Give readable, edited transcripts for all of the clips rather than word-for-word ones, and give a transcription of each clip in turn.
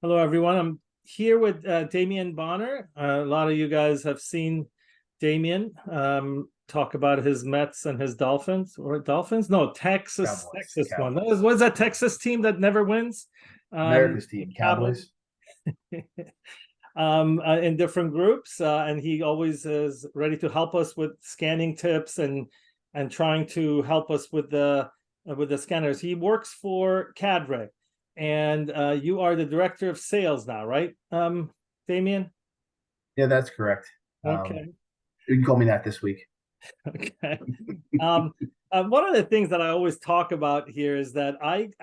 Hello, everyone. I'm here with Damien Bonner. A lot of you guys have seen Damien talk about his Mets and his Dolphins, or Dolphins? No, Texas, Cowboys, Texas one. Cowboys. What's that Texas team that never wins? America's The team, Cowboys. Cowboys. In different groups, and he always is ready to help us with scanning tips and trying to help us with the scanners. He works for CAD-Ray, and you are the director of sales now, right, Damien? Yeah, that's correct. Okay. You can call me that this week. Okay. Um, One of the things that I always talk about here is that I've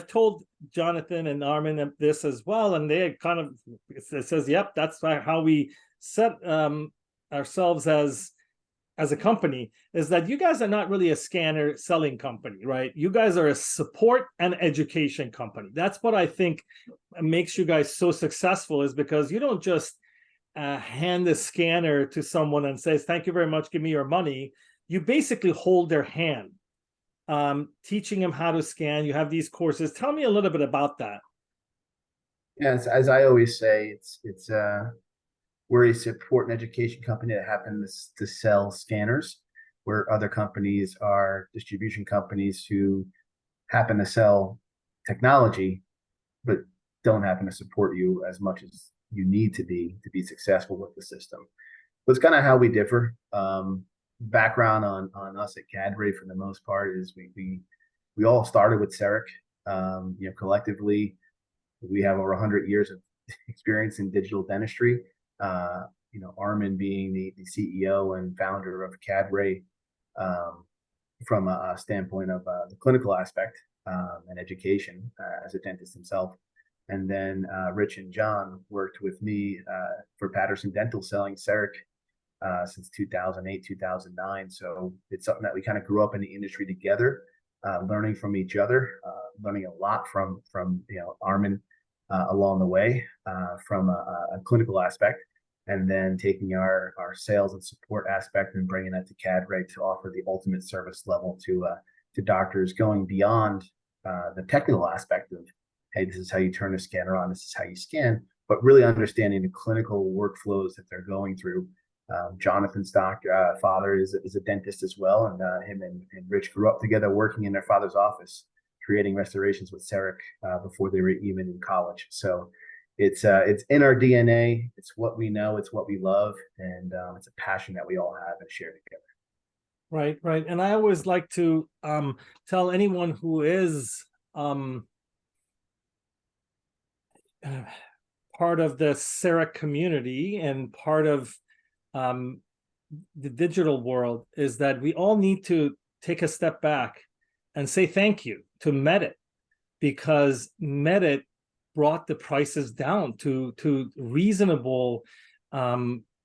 told Jonathan and Armin this as well, and they kind of it says, "Yep, that's how we set ourselves as a company." Is that you guys are not really a scanner selling company, right? You guys are a support and education company. That's what I think makes you guys so successful, is because you don't just hand the scanner to someone and says, "Thank you very much, give me your money." You basically hold their hand, teaching them how to scan. You have these courses. Tell me a little bit about that. Yeah, as I always say, we're a support and education company that happens to sell scanners, where other companies are distribution companies who happen to sell technology, but don't happen to support you as much as you need to be successful with the system. But it's kind of how we differ. Background on us at CAD-Ray for the most part is we all started with CEREC. Collectively, we have over 100 years of experience in digital dentistry. Armin being the CEO and founder of CAD-Ray, from a standpoint of the clinical aspect and education as a dentist himself. And then Rich and John worked with me for Patterson Dental selling CEREC since 2008, 2009. So it's something that we kind of grew up in the industry together, learning from each other, learning a lot from Armin along the way from a clinical aspect, and then taking our sales and support aspect and bringing that to CAD-Ray to offer the ultimate service level to doctors, going beyond the technical aspect of, hey, this is how you turn a scanner on, this is how you scan, but really understanding the clinical workflows that they're going through. Jonathan's father is a dentist as well, and him and Rich grew up together working in their father's office, creating restorations with CEREC before they were even in college. So it's in our DNA. It's what we know. It's what we love, and it's a passion that we all have and share together. Right, right. And I always like to tell anyone who is part of the CEREC community and part of the digital world, is that we all need to take a step back and say thank you to Medit, because Medit brought the prices down to reasonable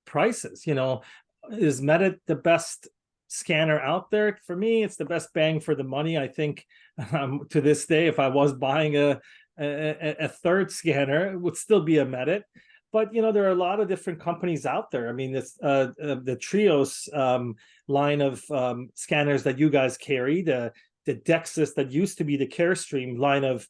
prices. Is Medit the best scanner out there? For me, it's the best bang for the money. I think to this day, if I was buying a third scanner, it would still be a Medit. But there are a lot of different companies out there. I mean, it's the Trios line of scanners that you guys carry, the Dexis that used to be the Carestream line of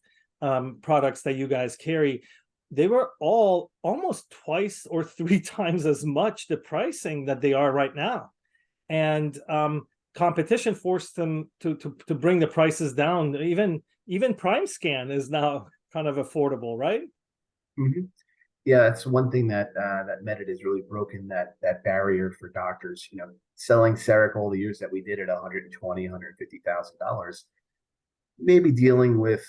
products that you guys carry. They were all almost twice or three times as much the pricing that they are right now, and competition forced them to bring the prices down. Even Prime Scan is now kind of affordable, right? Mm-hmm. Yeah, that's one thing that Medit has really broken, that barrier for doctors. Selling CEREC all the years that we did at $120,000, $150,000, maybe dealing with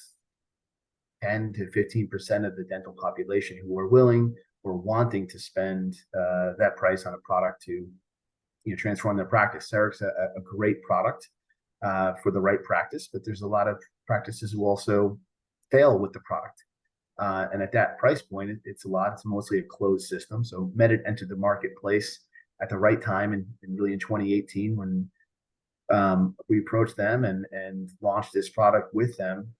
10 to 15% of the dental population who are willing or wanting to spend that price on a product to transform their practice. CEREC's a great product for the right practice, but there's a lot of practices who also fail with the product. And at that price point, it's mostly a closed system. So Medit entered the marketplace at the right time, and really in 2018 when we approached them and launched this product with them,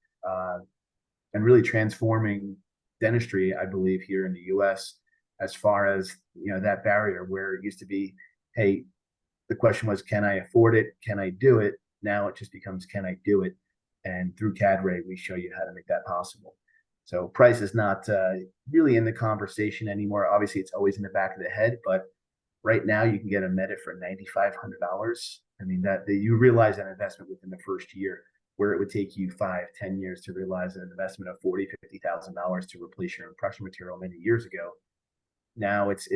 and really transforming dentistry, I believe, here in the U.S. as far as that barrier where it used to be, hey, the question was, can I afford it? Can I do it? Now it just becomes, can I do it? And through CAD-Ray, we show you how to make that possible. So price is not really in the conversation anymore. Obviously, it's always in the back of the head, but right now you can get a Medit for $9,500. I mean, that you realize that investment within the first year, where it would take you 5, 10 years to realize an investment of $40,000, $50,000 to replace your impression material many years ago. Now it's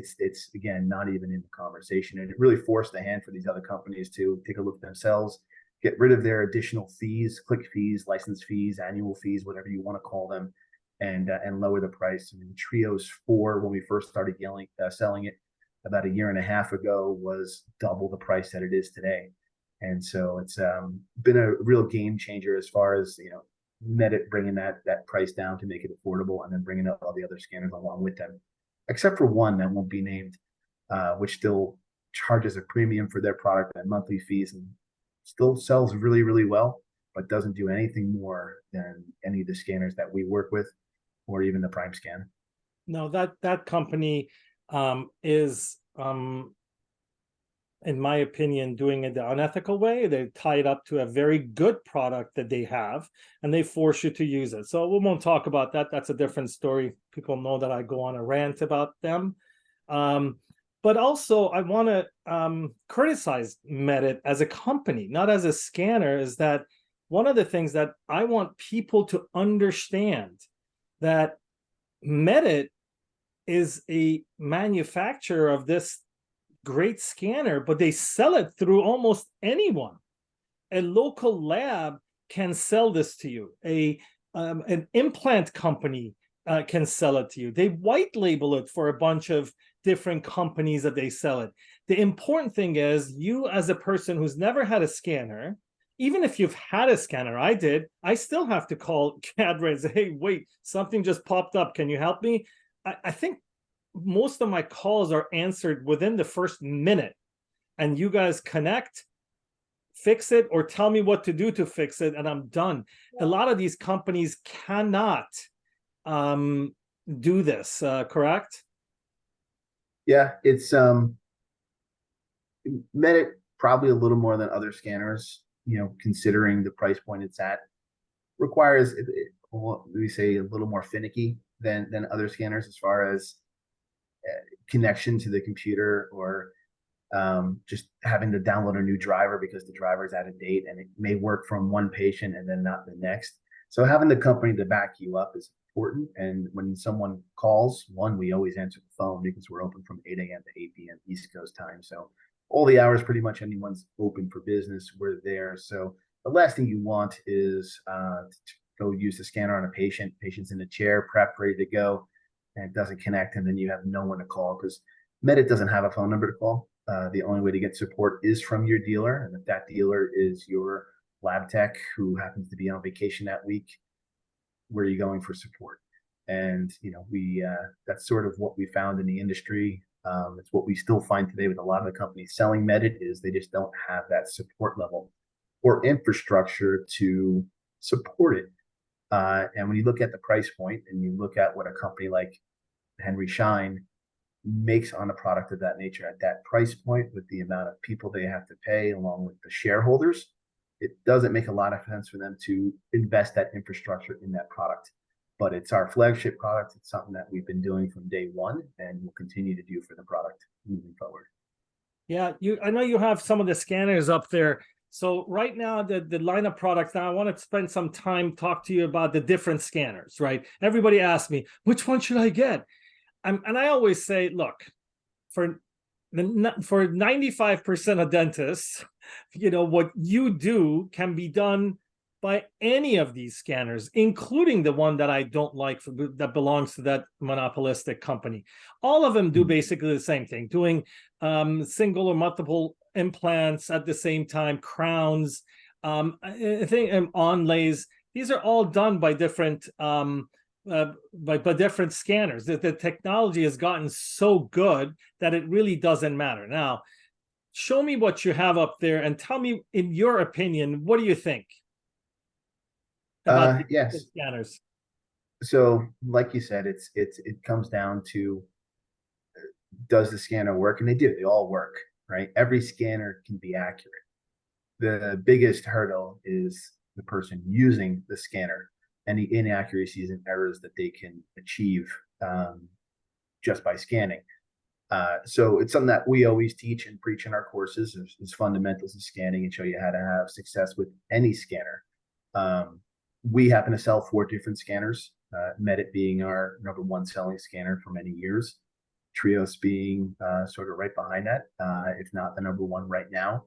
again not even in the conversation, and it really forced the hand for these other companies to take a look at themselves, get rid of their additional fees, click fees, license fees, annual fees, whatever you want to call them, and lower the price. I mean, Trios 4, when we first started selling it about a year and a half ago, was double the price that it is today. And so it's been a real game changer as far as, Medit bringing that price down to make it affordable, and then bringing up all the other scanners along with them, except for one that won't be named, which still charges a premium for their product and monthly fees, and still sells really, really well, but doesn't do anything more than any of the scanners that we work with, or even the Prime Scan. No, that company is, in my opinion, doing it the unethical way. They tie it up to a very good product that they have, and they force you to use it. So we won't talk about that. That's a different story. People know that I go on a rant about them. But also, I want to criticize Medit as a company, not as a scanner. Is that one of the things that I want people to understand, that Medit is a manufacturer of this great scanner, but they sell it through almost anyone. A local lab can sell this to you. An implant company can sell it to you. They white label it for a bunch of different companies that they sell it. The important thing is, you as a person who's never had a scanner, even if you've had a scanner, I still have to call CAD-Ray and say, hey, wait, something just popped up. Can you help me? I think most of my calls are answered within the first minute, and you guys connect, fix it, or tell me what to do to fix it, and I'm done. A lot of these companies cannot do this, correct? Yeah, it's Medit probably a little more than other scanners, considering the price point it's at, requires we say a little more finicky than other scanners as far as connection to the computer, or just having to download a new driver because the driver is out of date and it may work from one patient and then not the next. So having the company to back you up is important. And when someone calls, we always answer the phone because we're open from 8 a.m. to 8 p.m. East Coast time. So all the hours pretty much anyone's open for business, we're there. So the last thing you want is to go use the scanner on a patient's in a chair, prepped, ready to go, and it doesn't connect, and then you have no one to call, because Medit doesn't have a phone number to call. The only way to get support is from your dealer, and if that dealer is your lab tech who happens to be on vacation that week, where are you going for support? And we that's sort of what we found in the industry. It's what we still find today with a lot of the companies selling Medit, is they just don't have that support level or infrastructure to support it. And when you look at the price point and you look at what a company like Henry Schein makes on a product of that nature at that price point, with the amount of people they have to pay along with the shareholders, it doesn't make a lot of sense for them to invest that infrastructure in that product. But it's our flagship product. It's something that we've been doing from day one, and we'll continue to do for the product moving forward. Yeah, I know you have some of the scanners up there. So right now, the line of products, now I want to spend some time talk to you about the different scanners, right? Everybody asks me, which one should I get? And I always say, look, for 95% of dentists, what you do can be done by any of these scanners, including the one that I don't like, that belongs to that monopolistic company. All of them do basically the same thing, doing single or multiple implants at the same time, crowns, I think, onlays. These are all done by different by different scanners. The technology has gotten so good that it really doesn't matter. Now, show me what you have up there and tell me, in your opinion, what do you think about the Yes. scanners? So, like you said, it comes down to, does the scanner work? And they do. They all work, right? Every scanner can be accurate. The biggest hurdle is the person using the scanner. any inaccuracies and errors that they can achieve just by scanning. So it's something that we always teach and preach in our courses is fundamentals of scanning and show you how to have success with any scanner. We happen to sell 4 different scanners, Medit being our #1 selling scanner for many years, Trios being sort of right behind that, if not the #1 right now.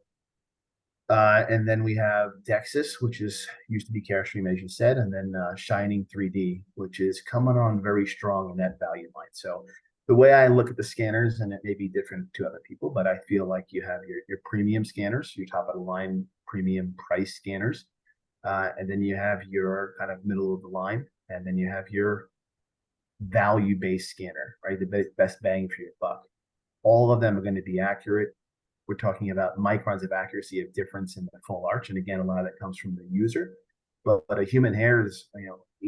And then we have Dexis, which used to be Carestream, as you said, and then Shining 3D, which is coming on very strong in that value line. So the way I look at the scanners, and it may be different to other people, but I feel like you have your premium scanners, your top of the line premium price scanners, and then you have your kind of middle of the line, and then you have your value-based scanner, right? The best bang for your buck. All of them are going to be accurate. We're talking about microns of accuracy of difference in the full arch. And again, a lot of that comes from the user. But a human hair is,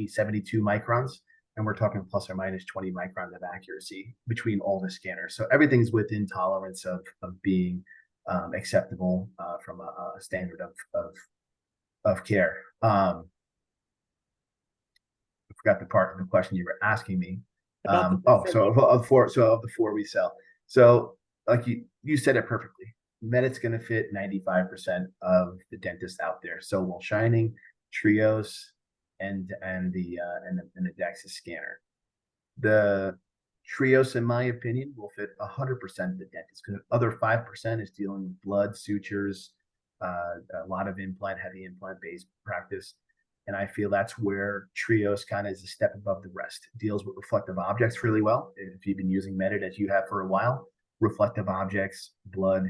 72 microns, and we're talking plus or minus 20 microns of accuracy between all the scanners. So everything's within tolerance of being acceptable from a standard of care. I forgot the part of the question you were asking me. So of the 4 we sell. So like you said it perfectly. Medit's going to fit 95% of the dentists out there. So will Shining, Trios, and the Dexis scanner. The Trios, in my opinion, will fit 100% of the dentists, because the other 5% is dealing with blood, sutures, a lot of heavy implant based practice. And I feel that's where Trios kind of is a step above the rest. It deals with reflective objects really well. If you've been using Medit as you have for a while, reflective objects, blood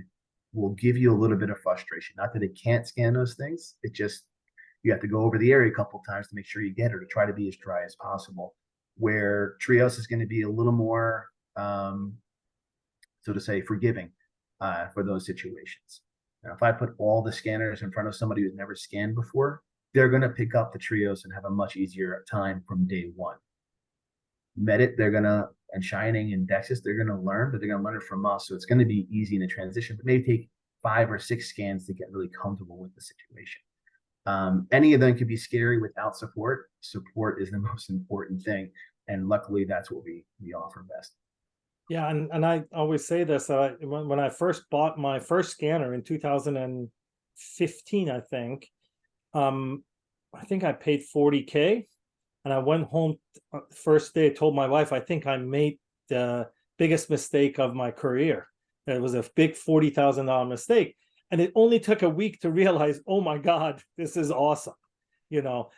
will give you a little bit of frustration. Not that it can't scan those things. It just, you have to go over the area a couple of times to make sure you get it, or try to be as dry as possible. Where Trios is going to be a little more, so to say, forgiving for those situations. Now, if I put all the scanners in front of somebody who's never scanned before, they're going to pick up the Trios and have a much easier time from day one. Medit, and Shining and Dexis, they're going to learn, but they're going to learn it from us. So it's going to be easy in the transition, but maybe take 5 or 6 scans to get really comfortable with the situation. Any of them could be scary without support. Support is the most important thing. And luckily, that's what we offer best. Yeah, and I always say this, when I first bought my first scanner in 2015, I think I paid $40K, and I went home first day, told my wife, I think I made the biggest mistake of my career. It was a big $40,000 mistake. And it only took a week to realize, oh my God, this is awesome.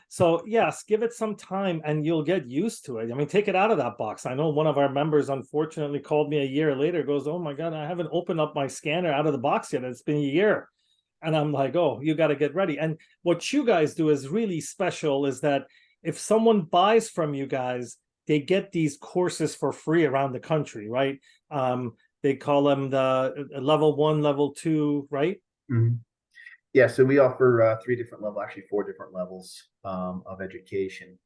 So yes, give it some time and you'll get used to it. I mean, take it out of that box. I know one of our members unfortunately called me a year later, goes, oh my God, I haven't opened up my scanner out of the box yet. It's been a year. And I'm like, oh, you got to get ready. And what you guys do is really special, is that if someone buys from you guys, they get these courses for free around the country, right? They call them the level 1, level 2, right? Mm-hmm. Yeah, so we offer 3 different levels, actually 4 different levels of education.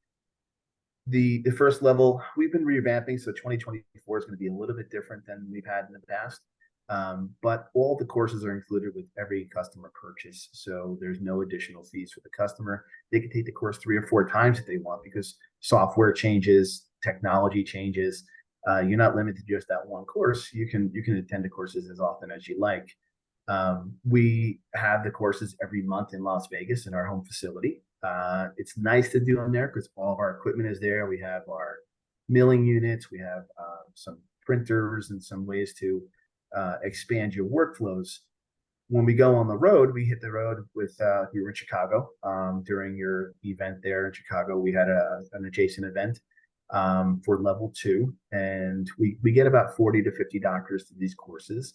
The first level we've been revamping, so 2024 is going to be a little bit different than we've had in the past. But all the courses are included with every customer purchase, so there's no additional fees for the customer. They can take the course 3 or 4 times if they want, because software changes, technology changes. You're not limited to just that one course. You can attend the courses as often as you like. We have the courses every month in Las Vegas in our home facility. It's nice to do them there because all of our equipment is there. We have our milling units, we have some printers and some ways to expand your workflows. When we go on the road, we hit the road with, we were in Chicago during your event there in Chicago. We had an adjacent event for level 2, and we get about 40 to 50 doctors to these courses,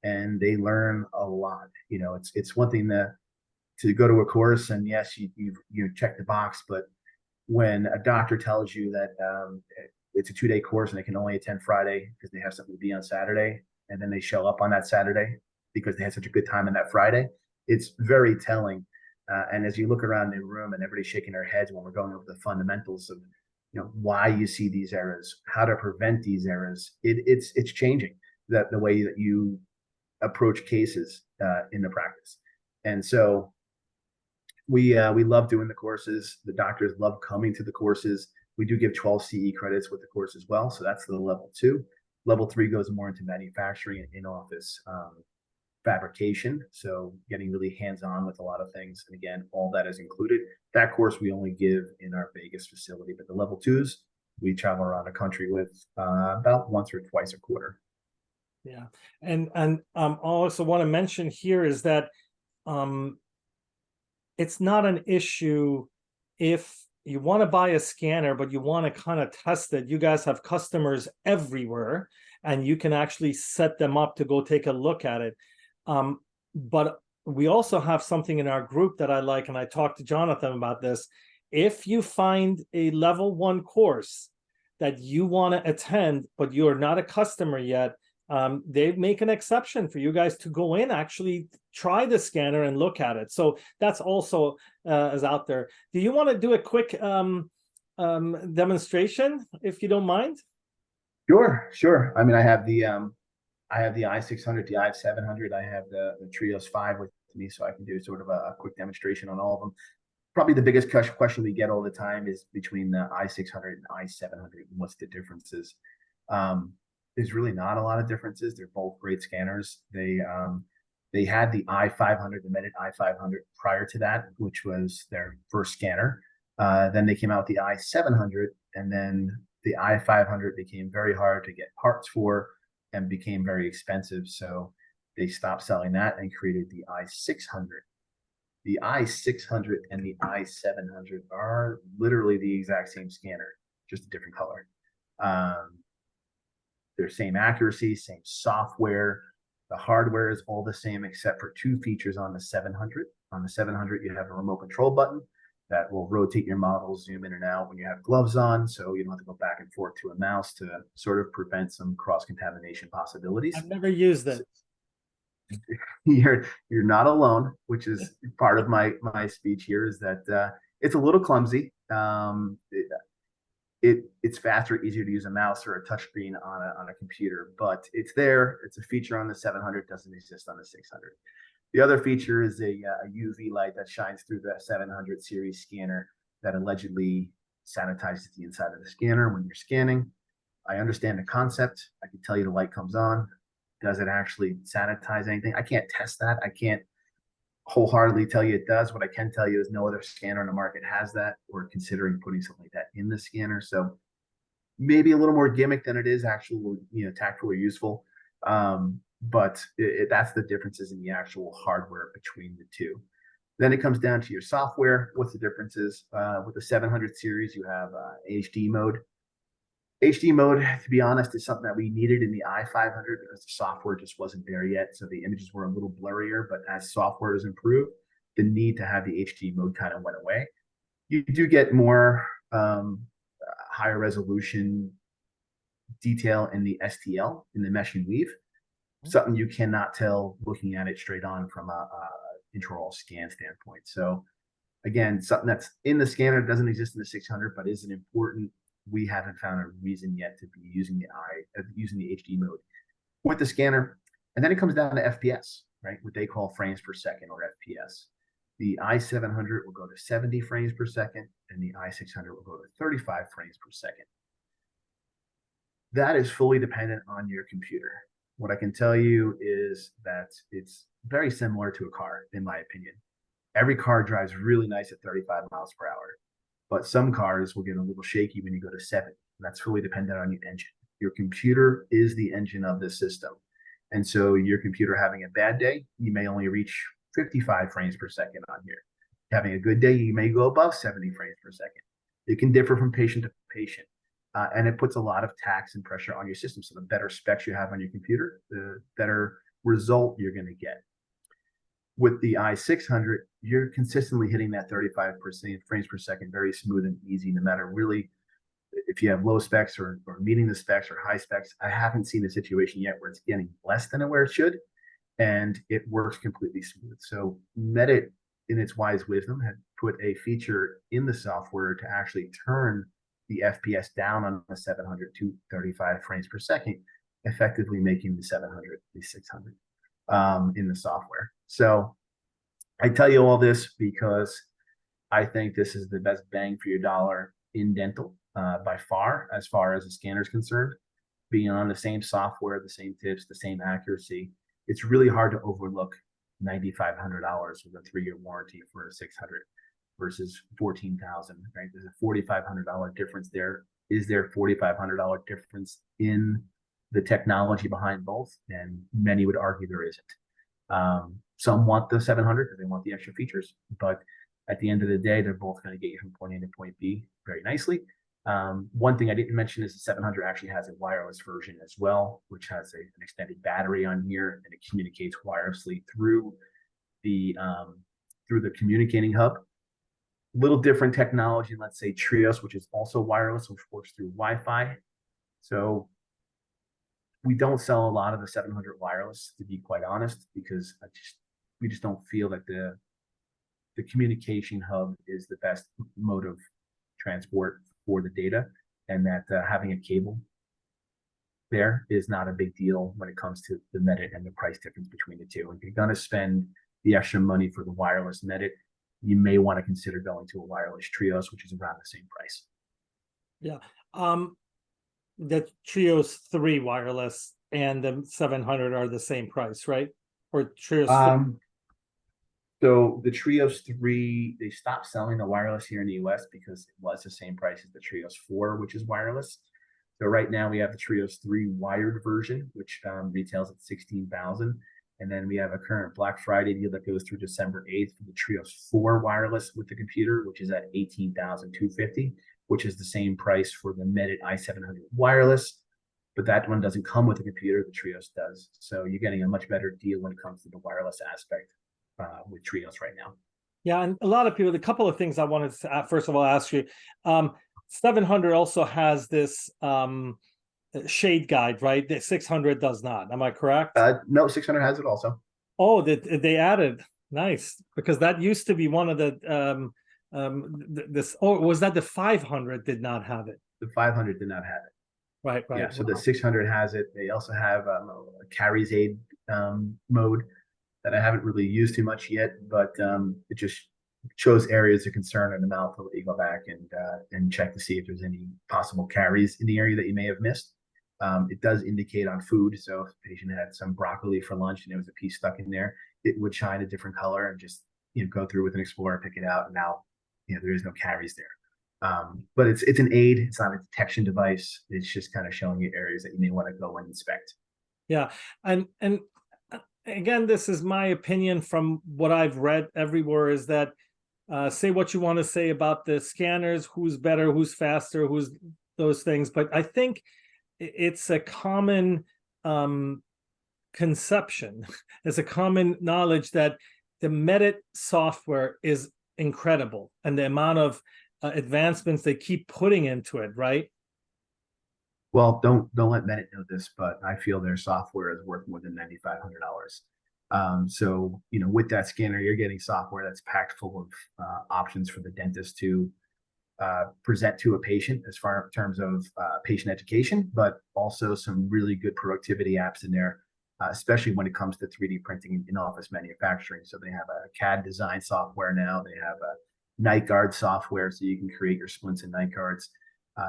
and they learn a lot. It's one thing to go to a course and yes, you check the box, but when a doctor tells you that it's a 2-day course and they can only attend Friday because they have something to be on Saturday, and then they show up on that Saturday because they had such a good time on that Friday, it's very telling. And as you look around the room and everybody's shaking their heads when we're going over the fundamentals of why you see these errors, how to prevent these errors, it's changing the way that you approach cases in the practice. And so We love doing the courses. The doctors love coming to the courses. We do give 12 CE credits with the course as well. So that's the level 2. Level 3 goes more into manufacturing and in-office fabrication. So getting really hands-on with a lot of things. And again, all that is included. That course we only give in our Vegas facility, but the level 2s, we travel around the country with about once or twice a quarter. Yeah. And I also want to mention here is that it's not an issue if you want to buy a scanner, but you want to kind of test it. You guys have customers everywhere, and you can actually set them up to go take a look at it. But we also have something in our group that I like, and I talked to Jonathan about this. If you find a level 1 course that you want to attend, but you're not a customer yet, they make an exception for you guys to go in, actually try the scanner and look at it. So that's also is out there. Do you want to do a quick demonstration, if you don't mind? Sure. I mean, I have the i600, the i700. I have the Trios 5 with me, so I can do sort of a quick demonstration on all of them. Probably the biggest question we get all the time is between the i600 and i700, and what's the differences. There's really not a lot of differences. They're both great scanners. They had the i500, the Medit i500 prior to that, which was their first scanner. Then they came out with the i700, and then the i500 became very hard to get parts for and became very expensive. So they stopped selling that and created the i600. The i600 and the i700 are literally the exact same scanner, just a different color. They're same accuracy, same software. The hardware is all the same except for 2 features on the 700. On the 700, you have a remote control button that will rotate your model, zoom in and out when you have gloves on, so you don't have to go back and forth to a mouse to sort of prevent some cross-contamination possibilities. I've never used it. You're not alone, which is part of my speech here, is that it's a little clumsy. It's faster, easier to use a mouse or a touchscreen on a computer, but it's there. It's a feature on the 700, doesn't exist on the 600. The other feature is a UV light that shines through the 700 series scanner that allegedly sanitizes the inside of the scanner when you're scanning. I understand the concept. I can tell you the light comes on. Does it actually sanitize anything? I can't test that. I can't wholeheartedly tell you it does. What I can tell you is no other scanner on the market has that. We're considering putting something like that in the scanner. So maybe a little more gimmick than it is actual, tactful or useful. But that's the differences in the actual hardware between the two. Then it comes down to your software. What's the differences? With the 700 series, you have HD mode. HD mode, to be honest, is something that we needed in the i500 because the software just wasn't there yet. So the images were a little blurrier, but as software has improved, the need to have the HD mode kind of went away. You do get more higher resolution detail in the STL, in the mesh and weave, something you cannot tell looking at it straight on from a intraoral scan standpoint. So again, something that's in the scanner doesn't exist in the 600, but is an important. We haven't found a reason yet to be using the HD mode with the scanner. And then it comes down to FPS, right? What they call frames per second, or FPS. The i700 will go to 70 frames per second, and the i600 will go to 35 frames per second. That is fully dependent on your computer. What I can tell you is that it's very similar to a car, in my opinion. Every car drives really nice at 35 miles per hour. But some cars will get a little shaky when you go to 70. That's fully dependent on your engine. Your computer is the engine of this system. And so your computer having a bad day, you may only reach 55 frames per second on here. Having a good day, you may go above 70 frames per second. It can differ from patient to patient. And it puts a lot of tax and pressure on your system. So the better specs you have on your computer, the better result you're going to get. With the i600, you're consistently hitting that 35% frames per second, very smooth and easy, no matter really if you have low specs or meeting the specs or high specs. I haven't seen a situation yet where it's getting less than where it should, and it works completely smooth. So Medit, in its wise wisdom, had put a feature in the software to actually turn the FPS down on the 700 to 35 frames per second, effectively making the 700 the 600 in the software. So I tell you all this because I think this is the best bang for your dollar in dental by far as the scanner is concerned. Being on the same software, the same tips, the same accuracy, it's really hard to overlook $9,500 with a 3-year warranty for a 600 versus 14,000. Right? There's a $4,500 difference there. Is there $4,500 difference in the technology behind both? And many would argue there isn't. Some want the 700 because they want the extra features, but at the end of the day, they're both going to get you from point A to point B very nicely. One thing I didn't mention is the 700 actually has a wireless version as well, which has an extended battery on here, and it communicates wirelessly through the communicating hub. Little different technology, let's say Trios, which is also wireless, which works through Wi-Fi. So we don't sell a lot of the 700 wireless, to be quite honest, because we just don't feel that the communication hub is the best mode of transport for the data, and that having a cable there is not a big deal when it comes to the Medit and the price difference between the two. If you're going to spend the extra money for the wireless Medit, you may want to consider going to a wireless Trios, which is around the same price. Yeah. The Trios 3 wireless and the 700 are the same price, right? Or Trios 3? So the Trios 3, they stopped selling the wireless here in the US because it was the same price as the Trios 4, which is wireless. So right now we have the Trios 3 wired version, which retails at $16,000. And then we have a current Black Friday deal that goes through December 8th for the Trios 4 wireless with the computer, which is at $18,250, which is the same price for the Medit i700 wireless. But that one doesn't come with a computer, the Trios does. So you're getting a much better deal when it comes to the wireless aspect with Trios right now. Yeah, and a lot of people, a couple of things I wanted to first of all ask you. 700 also has this shade guide, right? The 600 does not. Am I correct? No, 600 has it also. Oh, they added. Nice, because that used to be one of the this. Or was that the 500 did not have it? The 500 did not have it. Right. Yeah, so the 600 has it. They also have a carries aid mode that I haven't really used too much yet, but it just shows areas of concern in the mouth. I'll let you go back and check to see if there's any possible caries in the area that you may have missed. It does indicate on food, so if the patient had some broccoli for lunch and there was a piece stuck in there, it would shine a different color and just go through with an Explorer, pick it out, and now there is no caries there. But it's an aid. It's not a detection device. It's just kind of showing you areas that you may want to go and inspect. Yeah, and again, this is my opinion from what I've read everywhere, is that say what you want to say about the scanners, who's better, who's faster, who's those things, but I think it's a common conception, it's a common knowledge that the Medit software is incredible, and the amount of advancements they keep putting into it, right? Well, don't let Medit know this, but I feel their software is worth more than $9,500. So with that scanner, you're getting software that's packed full of options for the dentist to present to a patient as far in terms of patient education, but also some really good productivity apps in there, especially when it comes to 3D printing in office manufacturing. So they have a CAD design software now. They have a night guard software, so you can create your splints and night guards.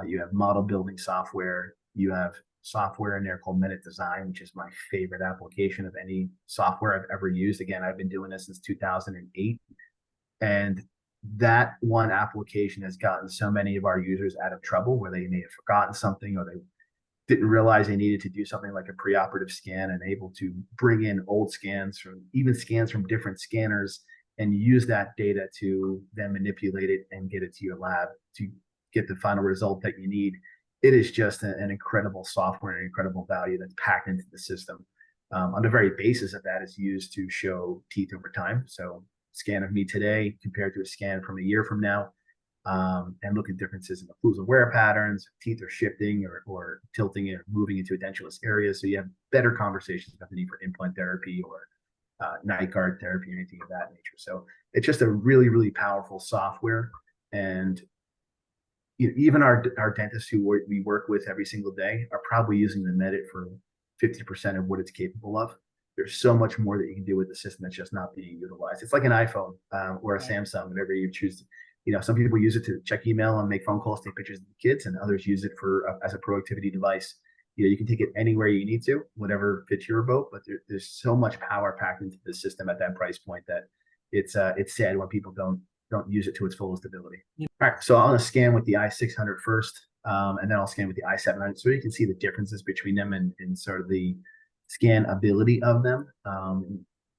You have model building software. You have software in there called Medit Design, which is my favorite application of any software I've ever used. Again, I've been doing this since 2008. And that one application has gotten so many of our users out of trouble where they may have forgotten something, or they didn't realize they needed to do something like a preoperative scan, and able to bring in old scans from even scans from different scanners and use that data to then manipulate it and get it to your lab to get the final result that you need. It is just an incredible software, an incredible value that's packed into the system. On the very basis of that is used to show teeth over time. So scan of me today compared to a scan from a year from now, and look at differences in occlusal wear patterns, teeth are shifting or tilting or moving into edentulous areas. So you have better conversations about the need for implant therapy or night guard therapy or anything of that nature. So it's just a really, really powerful software. And even our dentists who we work with every single day are probably using the Medit for 50% of what it's capable of. There's so much more that you can do with the system that's just not being utilized. It's like an iPhone or a Samsung, whatever you choose some people use it to check email and make phone calls, take pictures of the kids, and others use it for as a productivity device. You can take it anywhere you need to, whatever fits your boat. But there's so much power packed into the system at that price point that it's sad when people don't use it to its fullest ability. Yeah. All right, so I'm going to scan with the i600 first, and then I'll scan with the i700, so you can see the differences between them and sort of the scan ability of them.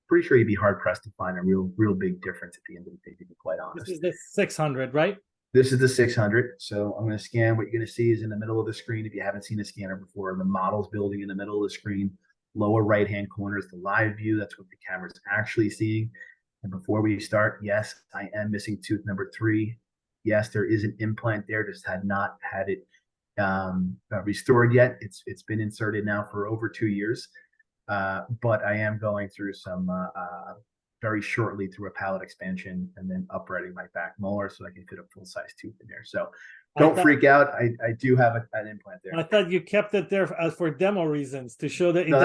Pretty sure you'd be hard pressed to find a real big difference at the end of the day, to be quite honest. This is the 600, right? This is the 600. So I'm going to scan. What you're going to see is in the middle of the screen, if you haven't seen a scanner before, the model's building in the middle of the screen. Lower right-hand corner is the live view. That's what the camera's actually seeing. And before we start, yes, I am missing tooth number 3. Yes, there is an implant there. Just had not had it restored yet. It's been inserted now for over 2 years. But I am going through some very shortly through a palate expansion and then uprighting my back molar so I can fit a full-size tooth in there. So don't freak out. I do have an implant there. I thought you kept it there for demo reasons to show that. No,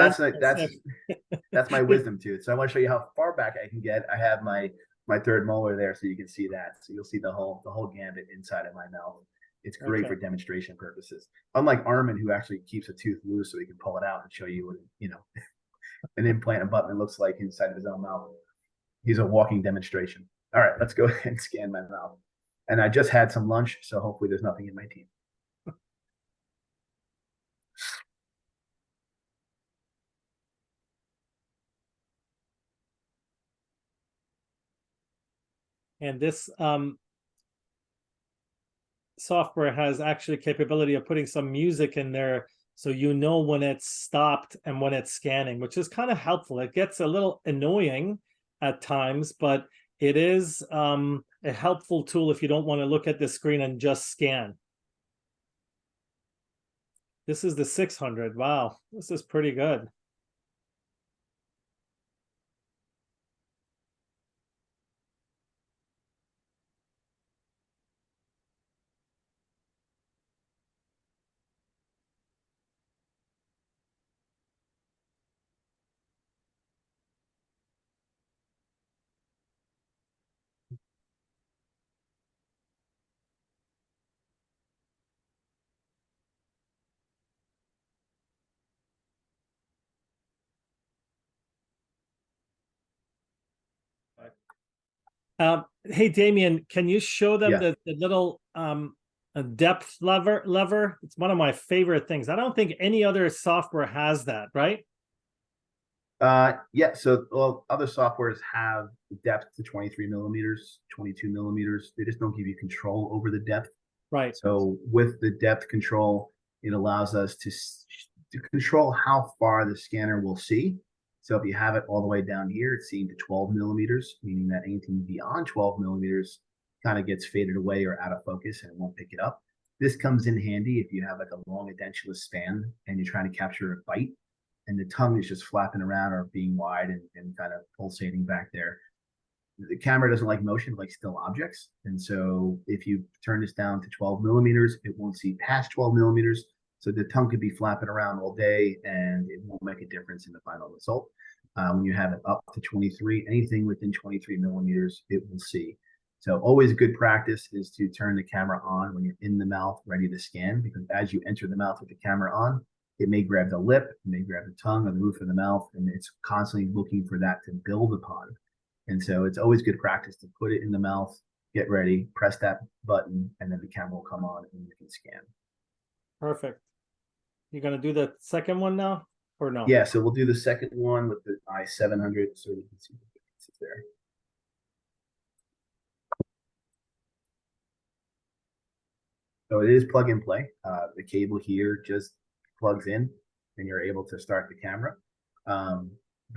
that's my wisdom tooth. So I want to show you how far back I can get. I have my third molar there, so you can see that. So you'll see the whole gambit inside of my mouth. It's great for demonstration purposes. Unlike Armin, who actually keeps a tooth loose so he can pull it out and show you what an implant abutment looks like inside of his own mouth. He's a walking demonstration. All right, let's go ahead and scan my mouth. And I just had some lunch, so hopefully there's nothing in my teeth. And this software has actually capability of putting some music in there, so you know when it's stopped and when it's scanning, which is kind of helpful. It gets a little annoying at times, but it is a helpful tool if you don't want to look at the screen and just scan. This is the 600. Wow, this is pretty good. Hey, Damien, can you show them the little a depth lever? It's one of my favorite things. I don't think any other software has that, right? Yeah, so other softwares have depth to 23 millimeters, 22 millimeters. They just don't give you control over the depth. Right. So with the depth control, it allows us to control how far the scanner will see. So if you have it all the way down here, it's seen to 12 millimeters, meaning that anything beyond 12 millimeters kind of gets faded away or out of focus and it won't pick it up. This comes in handy if you have like a long edentulous span and you're trying to capture a bite and the tongue is just flapping around or being wide and kind of pulsating back there. The camera doesn't like motion, like still objects. And so if you turn this down to 12 millimeters, it won't see past 12 millimeters. So the tongue could be flapping around all day and it won't make a difference in the final result. When you have it up to 23, anything within 23 millimeters, it will see. So always good practice is to turn the camera on when you're in the mouth, ready to scan, because as you enter the mouth with the camera on, it may grab the lip, it may grab the tongue or the roof of the mouth, and it's constantly looking for that to build upon. And so it's always good practice to put it in the mouth, get ready, press that button, and then the camera will come on and you can scan. Perfect. You're going to do the second one now or no? Yeah, so we'll do the second one with the i700 so you can see the differences there. So it is plug and play. The cable here just plugs in and you're able to start the camera.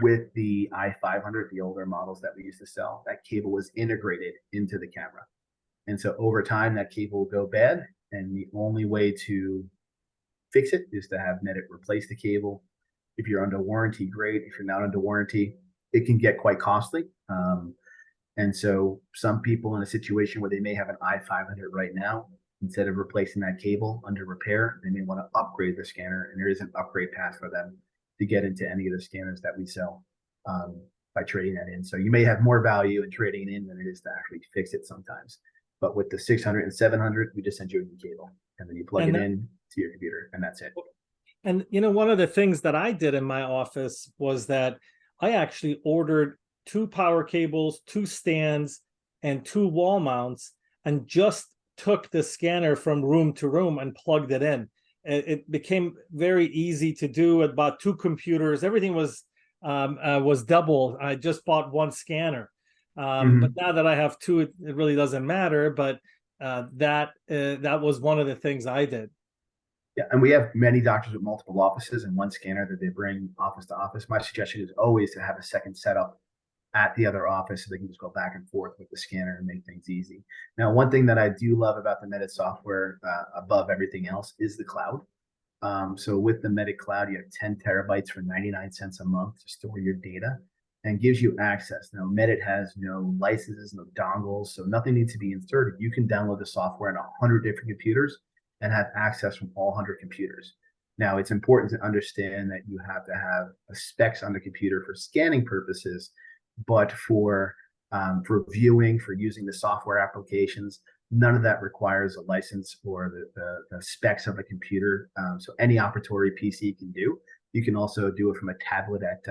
With the i500, the older models that we used to sell, that cable was integrated into the camera. And so over time, that cable will go bad. And the only way to fix it is to have Medit replace the cable. If you're under warranty, great. If you're not under warranty, it can get quite costly. And so some people in a situation where they may have an i500 right now, instead of replacing that cable under repair, they may want to upgrade the scanner. And there is an upgrade path for them to get into any of the scanners that we sell by trading that in. So you may have more value in trading it in than it is to actually fix it sometimes. But with the 600 and 700, we just send you a new cable, and then you plug And it that, in to your computer, and that's it. and one of the things that I did in my office was that I actually ordered 2 power cables, 2 stands, and 2 wall mounts, and just took the scanner from room to room and plugged it in. It became very easy to do. About 2 computers, everything was double. I just bought 1 scanner, but now that I have 2, it really doesn't matter. But that was one of the things I did. Yeah, and we have many doctors with multiple offices and one scanner that they bring office to office. My suggestion is always to have a second setup at the other office so they can just go back and forth with the scanner and make things easy. Now, one thing that I do love about the Medit software above everything else is the cloud. So with the Medit cloud, you have 10 terabytes for 99 cents a month to store your data and gives you access. Now, Medit has no licenses, no dongles, so nothing needs to be inserted. You can download the software on 100 different computers and have access from all 100 computers. Now, it's important to understand that you have to have a specs on the computer for scanning purposes, but for viewing, for using the software applications, none of that requires a license or the specs of a computer. So any operatory PC can do. You can also do it from a tablet at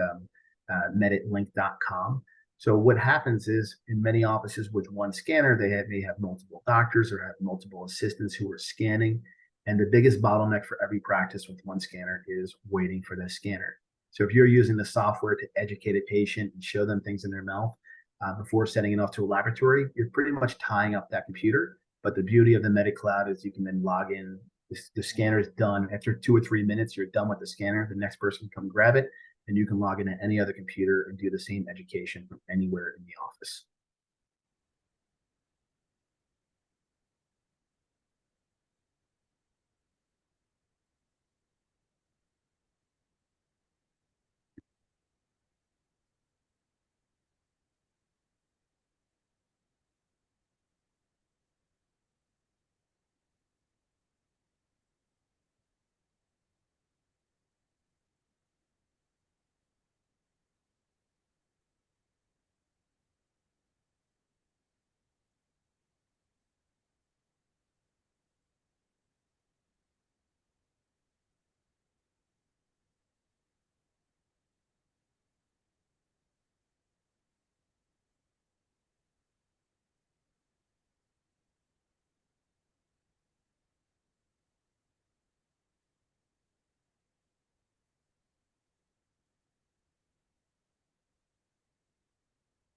meditlink.com. So what happens is in many offices with one scanner, may have multiple doctors or have multiple assistants who are scanning. And the biggest bottleneck for every practice with one scanner is waiting for the scanner. So if you're using the software to educate a patient and show them things in their mouth before sending it off to a laboratory, you're pretty much tying up that computer. But the beauty of the Medit Cloud is you can then log in. The scanner is done. After 2 or 3 minutes, you're done with the scanner. The next person can come grab it, and you can log in at any other computer and do the same education from anywhere in the office.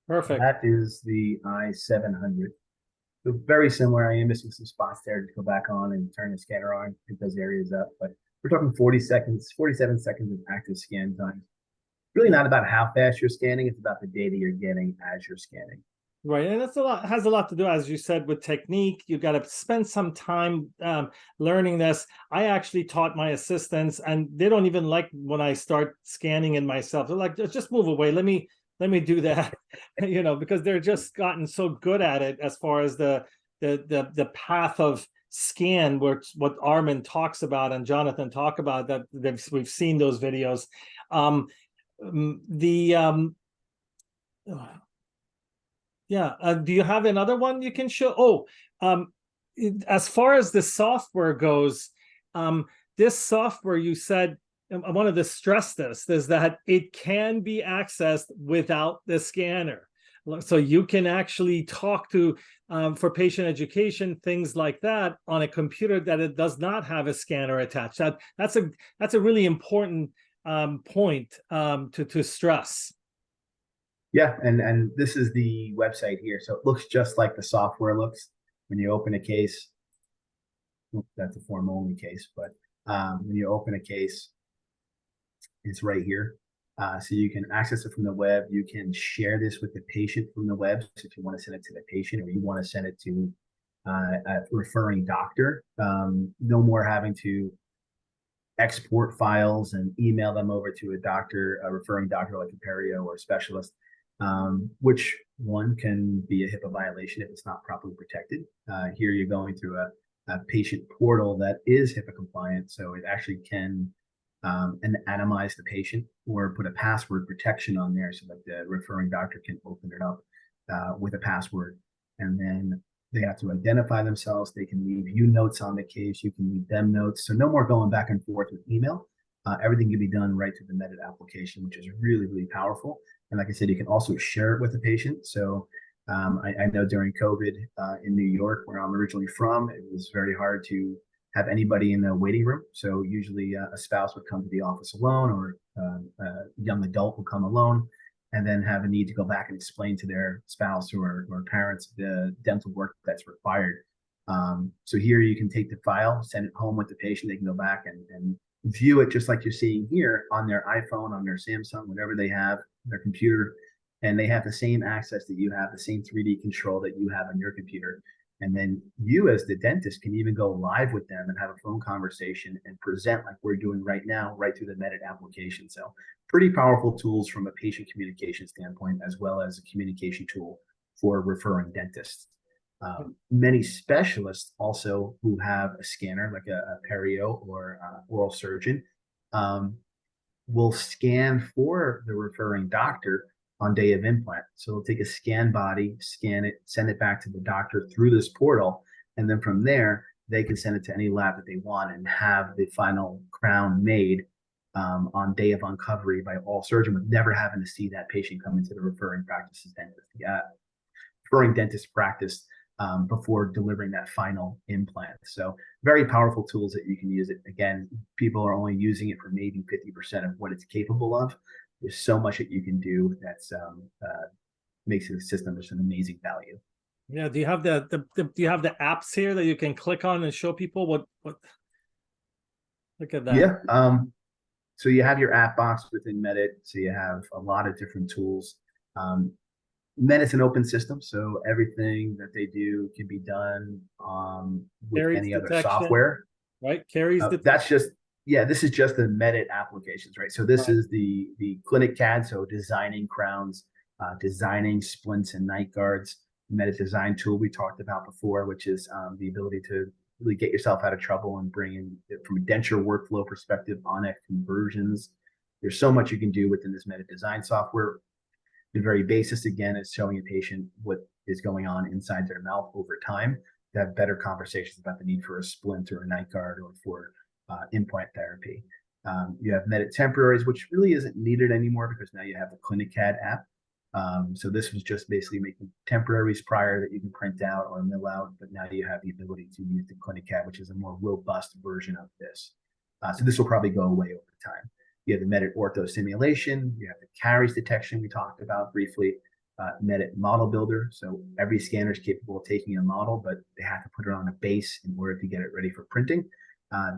Perfect. That is the i700. So very similar. I am missing some spots there to go back on and turn the scanner on, get those areas up. But we're talking 40 seconds, 47 seconds of active scan time. Really not about how fast you're scanning, it's about the data you're getting as you're scanning. Right, and that's a lot, has a lot to do, as you said, with technique. You've got to spend some time learning this. I actually taught my assistants, and they don't even like when I start scanning it myself. They're like, just move away. Let me do that, because they're just gotten so good at it as far as the path of scan, what Armin talks about and Jonathan talk about, that we've seen those videos. Yeah. Do you have another one you can show? Oh, as far as the software goes, this software, you said, I wanted to stress this, is that it can be accessed without the scanner. So you can actually talk to, for patient education, things like that, on a computer that it does not have a scanner attached. That's a really important point to stress. Yeah, and this is the website here. So it looks just like the software looks when you open a case. That's a form only case, but when you open a case, it's right here. So you can access it from the web. You can share this with the patient from the web. So if you want to send it to the patient or you want to send it to a referring doctor, no more having to export files and email them over to a doctor, a referring doctor like a perio or a specialist, which one can be a HIPAA violation if it's not properly protected. Here you're going through a patient portal that is HIPAA compliant, so it actually can anonymize the patient or put a password protection on there so that the referring doctor can open it up with a password. And then They have to identify themselves. They can leave you notes on the case. You can leave them notes. So no more going back and forth with email. Everything can be done right through the Medit application, which is really, really powerful. And like I said, you can also share it with the patient. So I know during COVID in New York, where I'm originally from, it was very hard to have anybody in the waiting room. So usually a spouse would come to the office alone, or a young adult will come alone, and then have a need to go back and explain to their spouse or parents the dental work that's required. So here you can take the file, send it home with the patient. They can go back and view it just like you're seeing here on their iPhone, on their Samsung, whatever they have, their computer, and they have the same access that you have, the same 3D control that you have on your computer. And then you as the dentist can even go live with them and have a phone conversation and present like we're doing right now, right through the Medit application. So pretty powerful tools from a patient communication standpoint, as well as a communication tool for referring dentists. Many specialists also who have a scanner, like a perio or oral surgeon, will scan for the referring doctor on day of implant. So they'll take a scan body, scan it, send it back to the doctor through this portal. And then from there, they can send it to any lab that they want and have the final crown made on day of uncovery by all surgeon, with never having to see that patient come into the referring practice's dentist. Referring dentist practice before delivering that final implant. So very powerful tools that you can use it. Again, people are only using it for maybe 50% of what it's capable of. There's so much that you can do that's makes the system just an amazing value. Yeah. Do you have do you have the apps here that you can click on and show people what? Look at that. Yeah. So you have your app box within Medit. So you have a lot of different tools. Medit's an open system, so everything that they do can be done with Caries any other detection, software. right? Caries detection. That's just, yeah, this is just the Medit applications, right? So this is the clinic CAD, so designing crowns, designing splints and night guards. Medit design tool we talked about before, which is the ability to really get yourself out of trouble and bring in, from a denture workflow perspective, on-X conversions. There's so much you can do within this Medit design software. The very basis, again, is showing a patient what is going on inside their mouth over time to have better conversations about the need for a splint or a night guard or for implant therapy. You have Medit temporaries, which really isn't needed anymore because now you have the Clinic CAD app. So this was just basically making temporaries prior that you can print out or mill out, but now you have the ability to use the Clinic CAD, which is a more robust version of this. So this will probably go away over time. You have the Medit ortho simulation. You have the caries detection we talked about briefly. Medit model builder. So every scanner is capable of taking a model, but they have to put it on a base in order to get it ready for printing.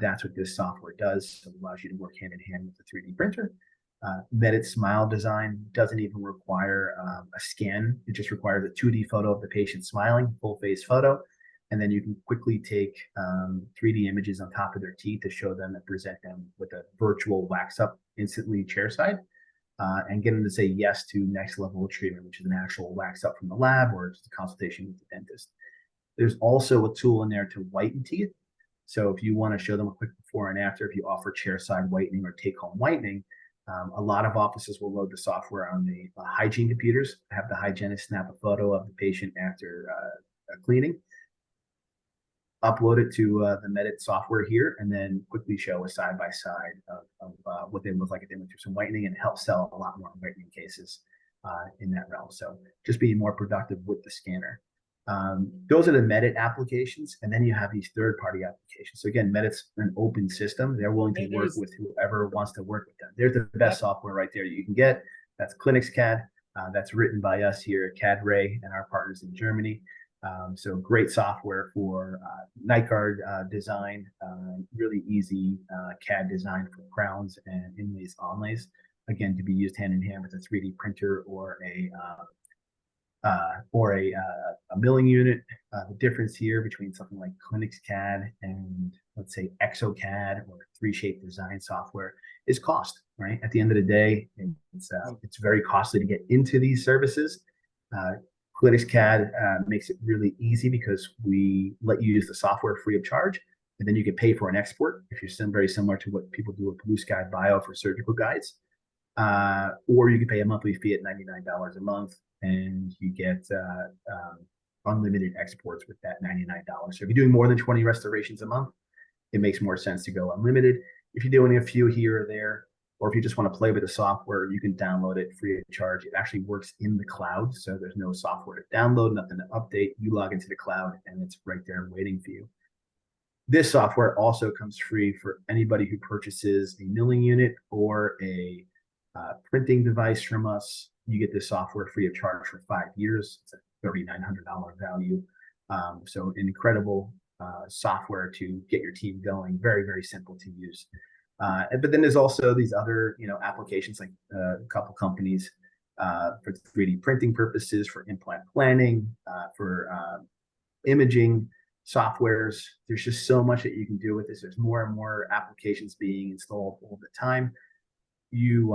That's what this software does. So it allows you to work hand in hand with the 3D printer. Medit Smile Design doesn't even require a scan. It just requires a 2D photo of the patient smiling, full face photo. And then you can quickly take 3D images on top of their teeth to show them and present them with a virtual wax up instantly chairside and get them to say yes to next level of treatment, which is an actual wax up from the lab or just a consultation with the dentist. There's also a tool in there to whiten teeth. So if you want to show them a quick before and after, if you offer chairside whitening or take home whitening, a lot of offices will load the software on the hygiene computers, have the hygienist snap a photo of the patient after cleaning, upload it to the Medit software here, and then quickly show a side-by-side of what they look like if they went through some whitening, and help sell a lot more whitening cases in that realm. So just being more productive with the scanner. Those are the Medit applications, and then you have these third-party applications. So again, Medit's an open system. They're willing to work with whoever wants to work with them. There's the best software right there you can get. That's Clinics CAD. That's written by us here at CAD-Ray and our partners in Germany. So great software for night guard design, really easy CAD design for crowns and inlays, onlays. Again, to be used hand in hand with a 3D printer or a milling unit. The difference here between something like Clinics CAD and let's say ExoCAD or 3Shape design software is cost, right? At the end of the day, it's very costly to get into these services. Clinics CAD makes it really easy because we let you use the software free of charge, and then you can pay for an export if you're very similar to what people do with Blue Sky Bio for surgical guides. Or you can pay a monthly fee at $99 a month, and you get unlimited exports with that $99. So if you're doing more than 20 restorations a month, it makes more sense to go unlimited. If you're doing a few here or there, or if you just want to play with the software, you can download it free of charge. It actually works in the cloud, so there's no software to download, nothing to update. You log into the cloud, and it's right there waiting for you. This software also comes free for anybody who purchases a milling unit or a printing device from us. You get this software free of charge for 5 years. It's a $3,900 value. So an incredible software to get your team going. Very, very simple to use. But then there's also these other, applications like a couple companies for 3D printing purposes, for implant planning, for imaging softwares. There's just so much that you can do with this. There's more and more applications being installed all the time. You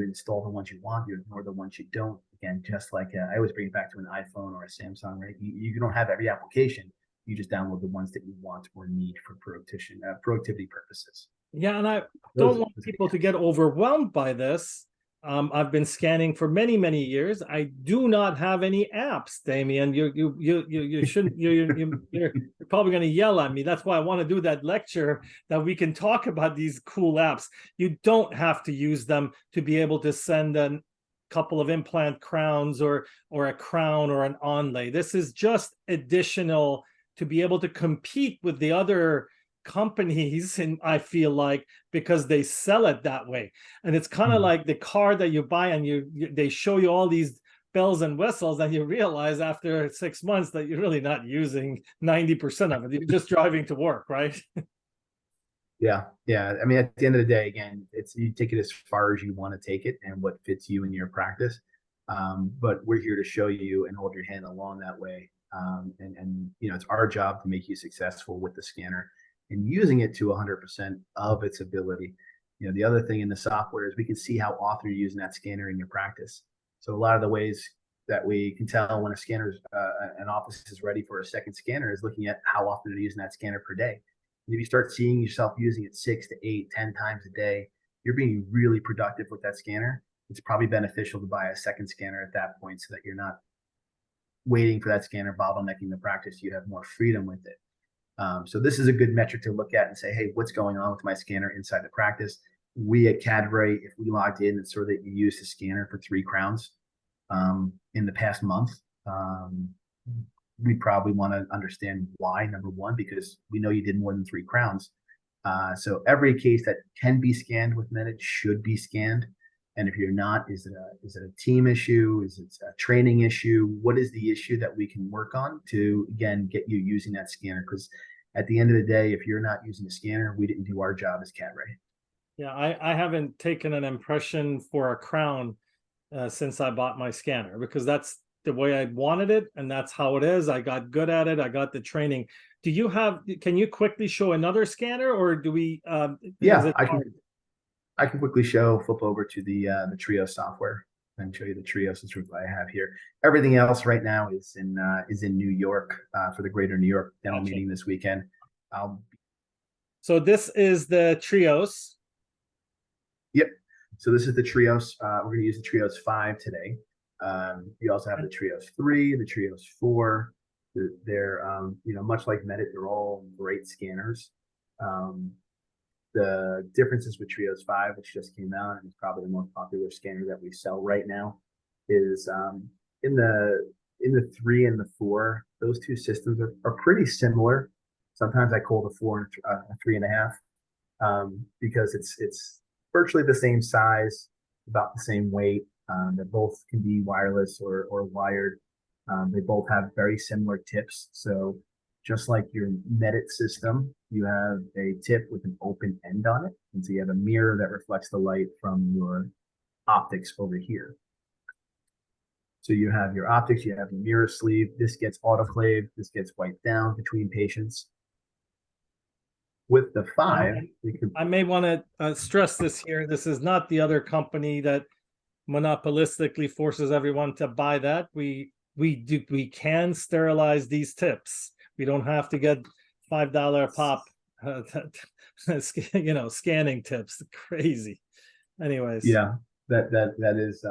install the ones you want, you ignore the ones you don't. Again, just like I always bring it back to an iPhone or a Samsung, right? You don't have every application. You just download the ones that you want or need for productivity purposes. Yeah, and I don't want people to get overwhelmed by this. I've been scanning for many, many years. I do not have any apps, Damien. You shouldn't. You're probably going to yell at me. That's why I want to do that lecture, that we can talk about these cool apps. You don't have to use them to be able to send a couple of implant crowns or a crown or an onlay. This is just additional to be able to compete with the other companies, and I feel like, because they sell it that way. And it's kind of like the car that you buy, and they show you all these bells and whistles, and you realize after 6 months that you're really not using 90% of it. You're just driving to work, right? Yeah. I mean, at the end of the day, again, you take it as far as you want to take it and what fits you in your practice. But we're here to show you and hold your hand along that way. And it's our job to make you successful with the scanner and using it to 100% of its ability. The other thing in the software is we can see how often you're using that scanner in your practice. So a lot of the ways that we can tell when an office is ready for a second scanner is looking at how often they're using that scanner per day. And if you start seeing yourself using it 6 to 8, 10 times a day, you're being really productive with that scanner. It's probably beneficial to buy a second scanner at that point so that you're not waiting for that scanner bottlenecking the practice. You have more freedom with it. So this is a good metric to look at and say, hey, what's going on with my scanner inside the practice? We at CAD-Ray, if we logged in and saw that you used the scanner for 3 crowns in the past month, we probably want to understand why, number one, because we know you did more than 3 crowns. So every case that can be scanned with Medit should be scanned. And if you're not, is it a team issue? Is it a training issue? What is the issue that we can work on to, again, get you using that scanner? Because at the end of the day, if you're not using a scanner, we didn't do our job as CAD-Ray. Yeah, I haven't taken an impression for a crown since I bought my scanner, because that's the way I wanted it, and that's how it is. I got good at it. I got the training. Can you quickly show another scanner, or do we? Yeah, I can quickly flip over to the Trios software and show you the Trios instrument I have here. Everything else right now is in New York for the Greater New York dental meeting this weekend. So this is the Trios. Yep. So this is the Trios. We're going to use the Trios 5 today. You also have the Trios 3, the Trios 4. They're much like Medit, they're all great scanners. The differences with Trios 5, which just came out and is probably the most popular scanner that we sell right now, is in the 3 and the 4. Those two systems are pretty similar. Sometimes I call the 4 a 3.5 because it's virtually the same size, about the same weight. They both can be wireless or wired. They both have very similar tips. So just like your Medit system, you have a tip with an open end on it. And so you have a mirror that reflects the light from your optics over here. So you have your optics, you have your mirror sleeve. This gets autoclaved. This gets wiped down between patients. With the 5, I may want to stress this here. This is not the other company that monopolistically forces everyone to buy that. We can sterilize these tips. We don't have to get $5 a pop, scanning tips. Crazy. Anyways. Yeah, that is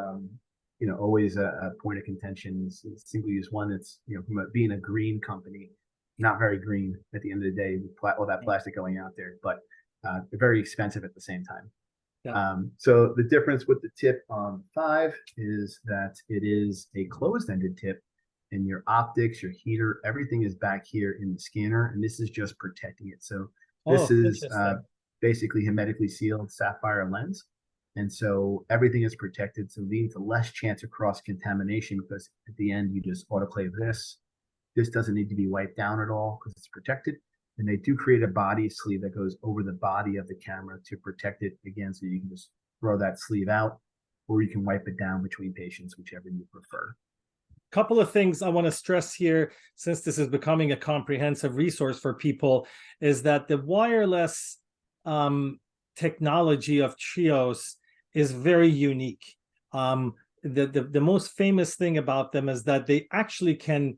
always a point of contention is single use one. It's, from being a green company, not very green at the end of the day with all that plastic going out there, but they're very expensive at the same time. Yeah. So the difference with the tip on 5 is that it is a closed-ended tip, and your optics, your heater, everything is back here in the scanner, and this is just protecting it. So this Oh, is interesting. basically hermetically sealed sapphire lens, and so everything is protected, so leading to less chance of cross contamination, because at the end you just autoclave this. This doesn't need to be wiped down at all because it's protected. And they do create a body sleeve that goes over the body of the camera to protect it again, so you can just throw that sleeve out, or you can wipe it down between patients, whichever you prefer. Couple of things I want to stress here, since this is becoming a comprehensive resource for people, is that the wireless technology of Trios is very unique. The most famous thing about them is that they actually can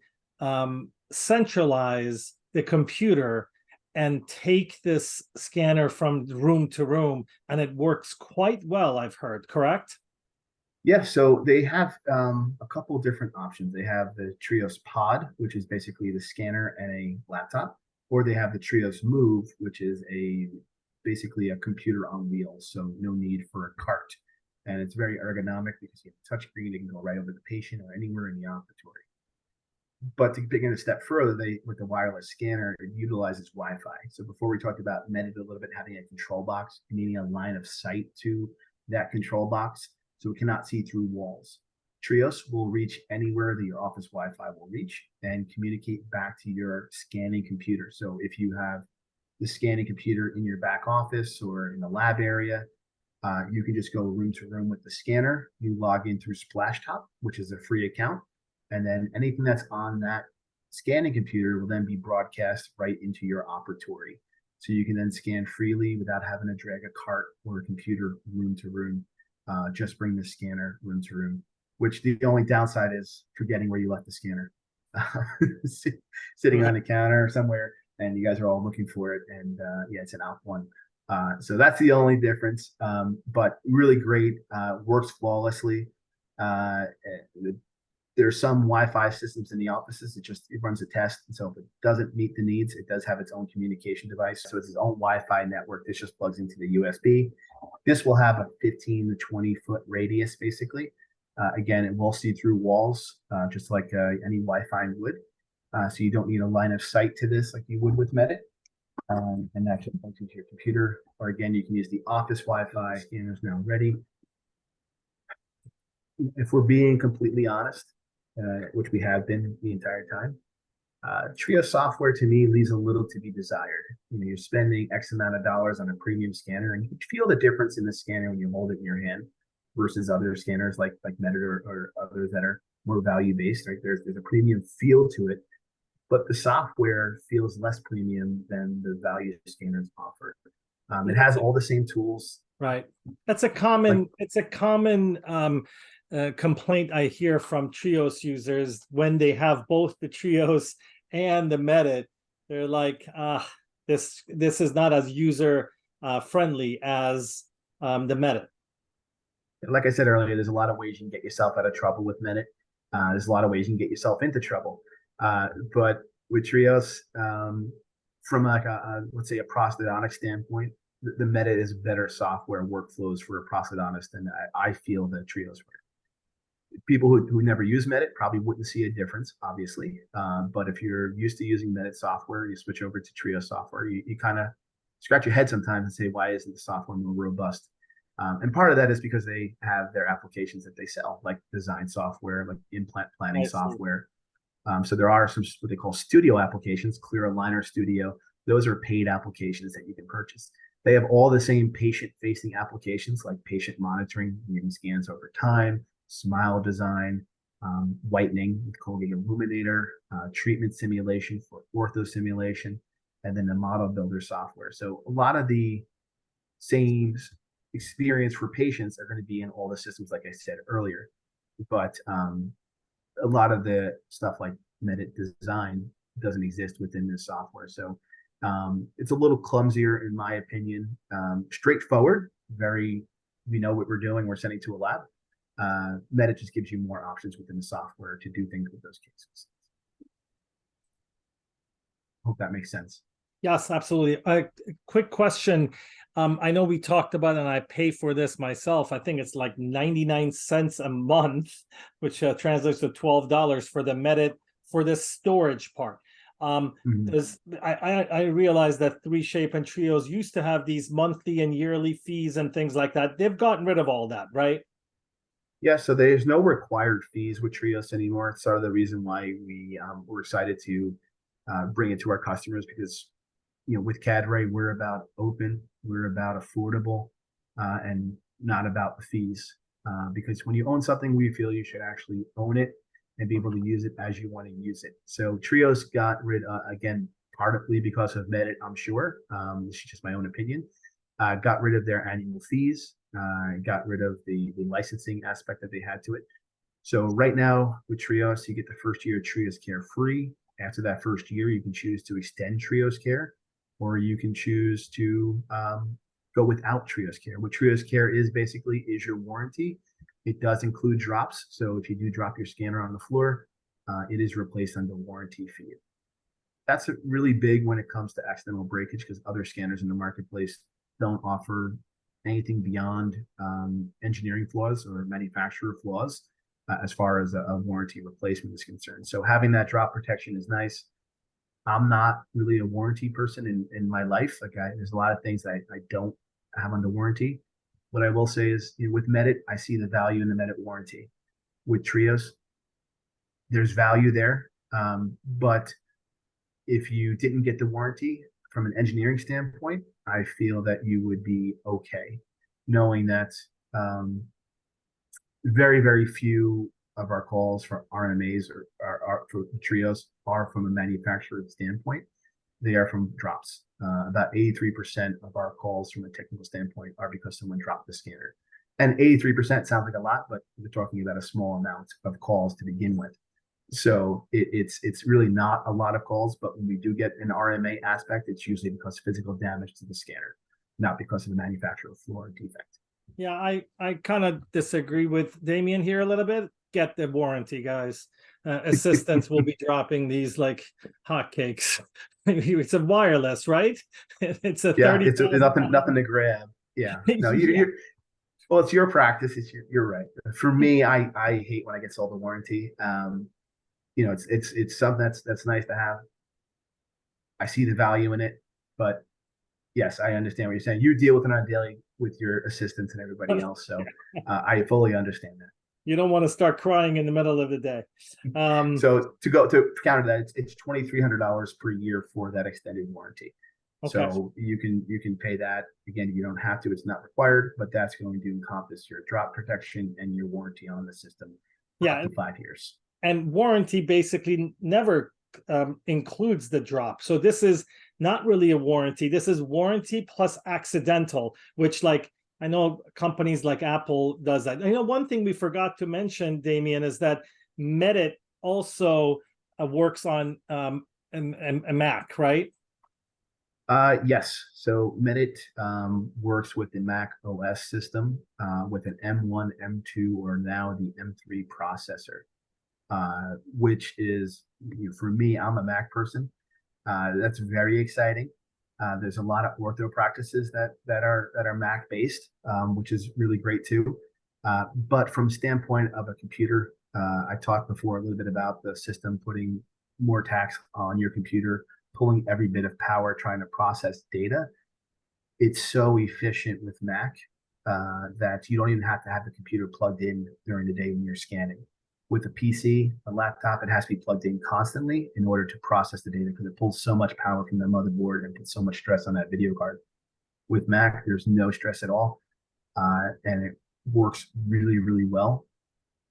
centralize the computer and take this scanner from room to room, and it works quite well, I've heard, correct? Yeah, so they have a couple of different options. They have the Trios Pod, which is basically the scanner and a laptop, or they have the Trios Move, which is basically a computer on wheels, so no need for a cart. And it's very ergonomic because you have a touchscreen, it can go right over the patient or anywhere in the operatory. But to take it a step further, with the wireless scanner, it utilizes Wi-Fi. So before we talked about Meta a little bit, having a control box, needing a line of sight to that control box, so it cannot see through walls. Trios will reach anywhere that your office Wi-Fi will reach and communicate back to your scanning computer. So if you have the scanning computer in your back office or in the lab area, you can just go room to room with the scanner. You log in through Splashtop, which is a free account, and then anything that's on that scanning computer will then be broadcast right into your operatory. So you can then scan freely without having to drag a cart or a computer room to room. Just bring the scanner room to room, which the only downside is forgetting where you left the scanner. Sitting on the counter somewhere, and you guys are all looking for it, and yeah, it's an out one. So that's the only difference, but really great, works flawlessly. There's some Wi-Fi systems in the offices. It runs a test, and so if it doesn't meet the needs, it does have its own communication device. So it's its own Wi-Fi network. This just plugs into the USB. This will have a 15 to 20-foot radius, basically. Again, it will see through walls, just like any Wi-Fi would. So you don't need a line of sight to this like you would with Medit. And that just plugs into your computer. Or again, you can use the office Wi-Fi. Scanner's now ready. If we're being completely honest, which we have been the entire time, Trio software to me leaves a little to be desired. You're spending X amount of dollars on a premium scanner, and you can feel the difference in the scanner when you hold it in your hand versus other scanners like Medit or others that are more value based. Right? There's a premium feel to it, but the software feels less premium than the value scanners offer. It has all the same tools. Right. That's a common. It's a common complaint I hear from Trios users when they have both the Trios and the Medit. They're like, this is not as user friendly as the Medit. Like I said earlier, there's a lot of ways you can get yourself out of trouble with Medit. There's a lot of ways you can get yourself into trouble. But with Trios, from like let's say a prosthodontic standpoint, the Medit is better software workflows for a prosthodontist than I feel the Trios were. People who never use Medit probably wouldn't see a difference, obviously. But if you're used to using Medit software, you switch over to Trio software, you kind of scratch your head sometimes and say, why isn't the software more robust? And part of that is because they have their applications that they sell, like design software, like implant planning software. So there are some what they call studio applications, Clear Aligner Studio. Those are paid applications that you can purchase. They have all the same patient-facing applications like patient monitoring, using scans over time, smile design, whitening with Colgate Illuminator, treatment simulation for ortho simulation, and then the model builder software. So a lot of the same experience for patients are going to be in all the systems, like I said earlier. But a lot of the stuff like Medit design doesn't exist within this software. So it's a little clumsier, in my opinion. Straightforward, we know what we're doing. We're sending to a lab. Medit just gives you more options within the software to do things with those cases. Hope that makes sense. Yes, absolutely. A quick question. I know we talked about it, and I pay for this myself. I think it's like 99 cents a month, which translates to $12 for the Medit for this storage part. Does I realize that 3Shape and Trios used to have these monthly and yearly fees and things like that. They've gotten rid of all that, right? Yeah, so there's no required fees with Trios anymore. It's sort of the reason why we're excited to bring it to our customers, because with CAD-Ray, we're about open, we're about affordable, and not about the fees. Because when you own something, we feel you should actually own it and be able to use it as you want to use it. So Trios got rid, again, partly because of Medit, I'm sure. This is just my own opinion. Got rid of their annual fees, got rid of the licensing aspect that they had to it. So right now with Trios, you get the first year of Trios Care free. After that first year, you can choose to extend Trios Care, or you can choose to go without Trios Care. What Trios Care is basically is your warranty. It does include drops. So if you do drop your scanner on the floor, it is replaced under warranty fee. That's really big when it comes to accidental breakage, because other scanners in the marketplace don't offer anything beyond engineering flaws or manufacturer flaws as far as a warranty replacement is concerned. So having that drop protection is nice. I'm not really a warranty person in my life. There's a lot of things that I don't have under warranty. What I will say is, with Medit, I see the value in the Medit warranty. With Trios, there's value there, but if you didn't get the warranty from an engineering standpoint, I feel that you would be okay, knowing that very, very few of our calls for RMAs or for Trios are from a manufacturer standpoint. They are from drops. About 83% of our calls from a technical standpoint are because someone dropped the scanner. And 83% sounds like a lot, but we're talking about a small amount of calls to begin with. So it's really not a lot of calls, but when we do get an RMA aspect, it's usually because of physical damage to the scanner, not because of the manufacturer flaw or defect. Yeah, I kind of disagree with Damien here a little bit. Get the warranty, guys. Assistants will be dropping these like hotcakes. It's a wireless, right? It's a Yeah, 30. it's nothing to grab. Yeah, no, you're well, it's your practice. You're right. For me, I hate when I get sold a warranty. It's something that's nice to have. I see the value in it, but yes, I understand what you're saying. You deal with it on a daily with your assistants and everybody else, so I fully understand that. You don't want to start crying in the middle of the day. So to counter that, it's $2,300 per year for that extended warranty. Okay. So you can pay that. Again, you don't have to; it's not required, but that's going to encompass your drop protection and your warranty on the system for up to 5 years. And warranty basically never includes the drop. So this is not really a warranty. This is warranty plus accidental, which I know companies like Apple does that. One thing we forgot to mention, Damien, is that Medit also works on a Mac, right? Yes. So Medit works with the Mac OS system with an M1, M2, or now the M3 processor, which is, for me, I'm a Mac person. That's very exciting. There's a lot of ortho practices that are Mac based, which is really great too. But from standpoint of a computer, I talked before a little bit about the system putting more tax on your computer, pulling every bit of power, trying to process data. It's so efficient with Mac that you don't even have to have the computer plugged in during the day when you're scanning. With a PC, a laptop, it has to be plugged in constantly in order to process the data, because it pulls so much power from the motherboard and puts so much stress on that video card. With Mac, there's no stress at all, and it works really, really well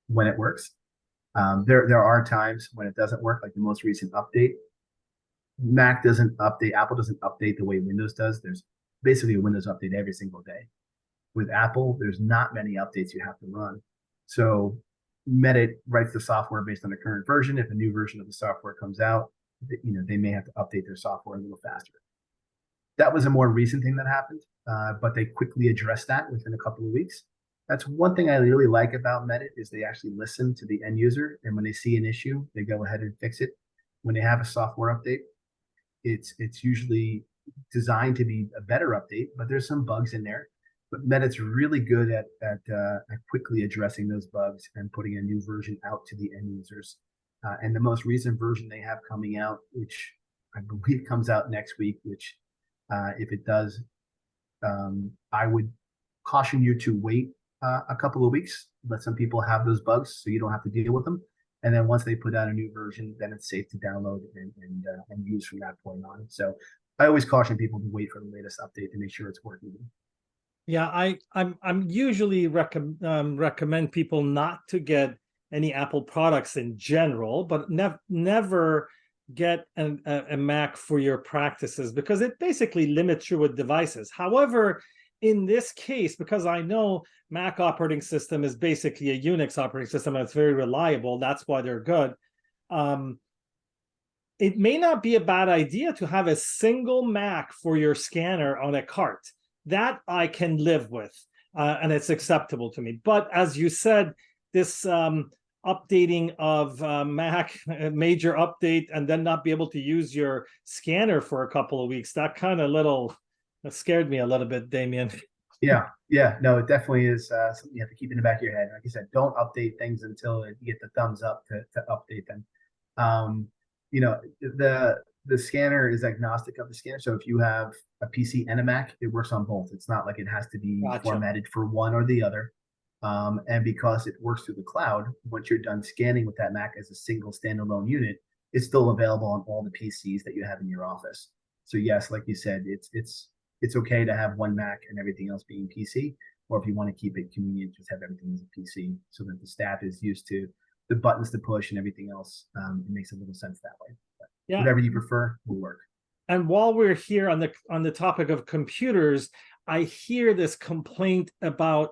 when it works. There are times when it doesn't work, like the most recent update. Mac doesn't update, Apple doesn't update the way Windows does. There's basically a Windows update every single day. With Apple, there's not many updates you have to run. So Medit writes the software based on the current version. If a new version of the software comes out, they may have to update their software a little faster. That was a more recent thing that happened, but they quickly addressed that within a couple of weeks. That's one thing I really like about Medit is they actually listen to the end user, and when they see an issue, they go ahead and fix it. When they have a software update, it's usually designed to be a better update, but there's some bugs in there. But Medit's really good at quickly addressing those bugs and putting a new version out to the end users. And the most recent version they have coming out, which I believe comes out next week, which if it does, I would caution you to wait a couple of weeks, let some people have those bugs so you don't have to deal with them. And then once they put out a new version, then it's safe to download and use from that point on. So I always caution people to wait for the latest update to make sure it's working. Yeah, I'm usually recommend people not to get any Apple products in general, but never get a Mac for your practices, because it basically limits you with devices. However, in this case, because I know Mac operating system is basically a Unix operating system and it's very reliable, that's why they're good. It may not be a bad idea to have a single Mac for your scanner on a cart. That I can live with, and it's acceptable to me. But as you said, this updating of Mac, a major update, and then not be able to use your scanner for a couple of weeks, that kind of that scared me a little bit, Damien. Yeah, no, it definitely is something you have to keep in the back of your head. Like you said, don't update things until you get the thumbs up to update them. Um, you know, the scanner is agnostic of the scanner. So if you have a PC and a Mac, it works on both. It's not like it has to be Gotcha. formatted for one or the other. And because it works through the cloud, once you're done scanning with that Mac as a single standalone unit, it's still available on all the PCs that you have in your office. So yes, like you said, it's okay to have one Mac and everything else being PC, or if you want to keep it convenient, just have everything as a PC so that the staff is used to the buttons to push and everything else. It makes a little sense that way. But Yeah. whatever you prefer will work. And while we're here on the topic of computers, I hear this complaint about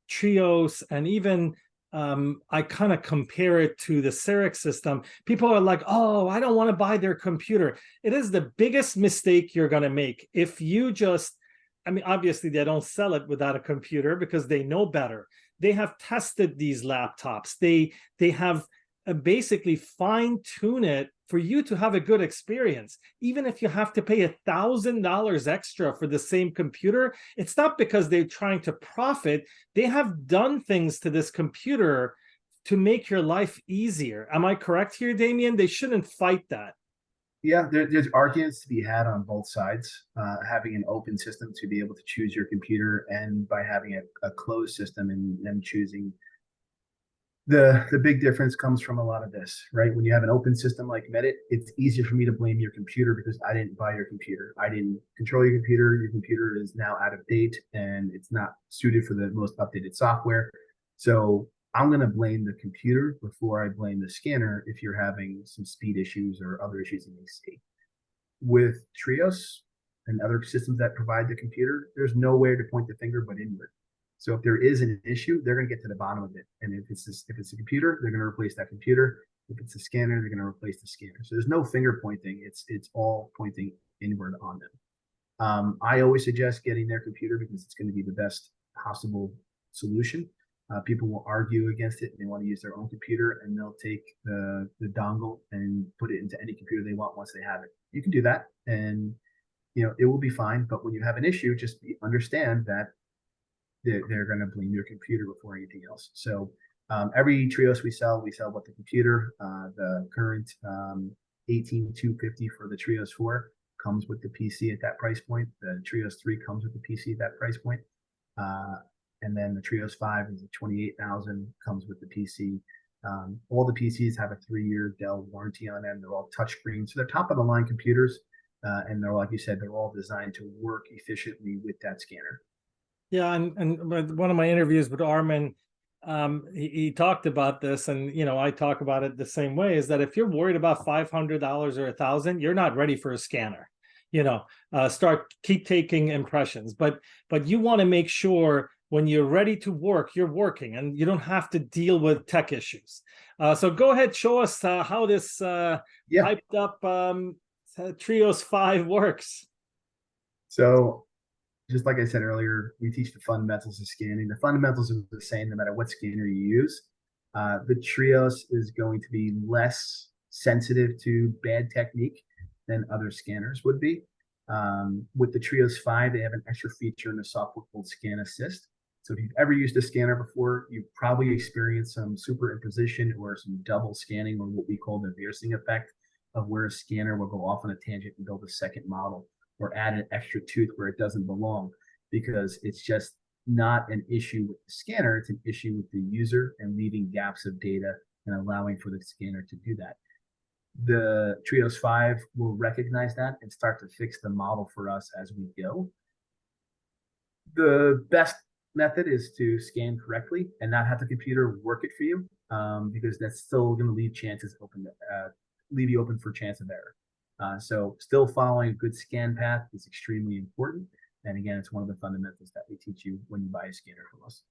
Trios, and even I kind of compare it to the Ceric system. People are like, oh, I don't want to buy their computer. It is the biggest mistake you're going to make if you just, I mean, obviously they don't sell it without a computer because they know better. They have tested these laptops. They have basically fine-tune it for you to have a good experience. Even if you have to pay $1,000 extra for the same computer, it's not because they're trying to profit. They have done things to this computer to make your life easier. Am I correct here, Damien? They shouldn't fight that. Yeah, there's arguments to be had on both sides. Having an open system to be able to choose your computer, and by having a closed system and them choosing the big difference comes from a lot of this, right? When you have an open system like Medit, it's easier for me to blame your computer because I didn't buy your computer. I didn't control your computer. Your computer is now out of date and it's not suited for the most updated software. So I'm going to blame the computer before I blame the scanner if you're having some speed issues or other issues you may see. With Trios and other systems that provide the computer, there's nowhere to point the finger but inward. So if there is an issue, they're going to get to the bottom of it. And if it's a computer, they're going to replace that computer. If it's a scanner, they're going to replace the scanner. So there's no finger pointing. It's all pointing inward on them. I always suggest getting their computer because it's going to be the best possible solution. People will argue against it and they want to use their own computer, and they'll take the dongle and put it into any computer they want once they have it. You can do that, and it will be fine. But when you have an issue, just understand that they're going to blame your computer before anything else. So every Trios we sell with the computer. The current 18250 for the Trios 4 comes with the PC at that price point. The Trios 3 comes with the PC at that price point. And then the Trios 5 is 28,000, comes with the PC. All the PCs have a 3-year Dell warranty on them. They're all touchscreen. So they're top of the line computers. And they're, like you said, they're all designed to work efficiently with that scanner. Yeah, and one of my interviews with Armin, he talked about this, and I talk about it the same way, is that if you're worried about $500 or $1,000, you're not ready for a scanner. Keep taking impressions, but you want to make sure when you're ready to work, you're working, and you don't have to deal with tech issues. So go ahead, show us how this hyped up Trios 5 works. So just like I said earlier, we teach the fundamentals of scanning. The fundamentals are the same no matter what scanner you use. The Trios is going to be less sensitive to bad technique than other scanners would be. With the Trios 5, they have an extra feature in the software called Scan Assist. So if you've ever used a scanner before, you've probably experienced some superimposition or some double scanning, or what we call the Viersing effect, of where a scanner will go off on a tangent and build a second model, or add an extra tooth where it doesn't belong, because it's just not an issue with the scanner, it's an issue with the user and leaving gaps of data and allowing for the scanner to do that. The Trios 5 will recognize that and start to fix the model for us as we go. The best method is to scan correctly and not have the computer work it for you, because that's still going to leave chances open, leave you open for chance of error. So still following a good scan path is extremely important. And again, it's one of the fundamentals that we teach you when you buy a scanner from us.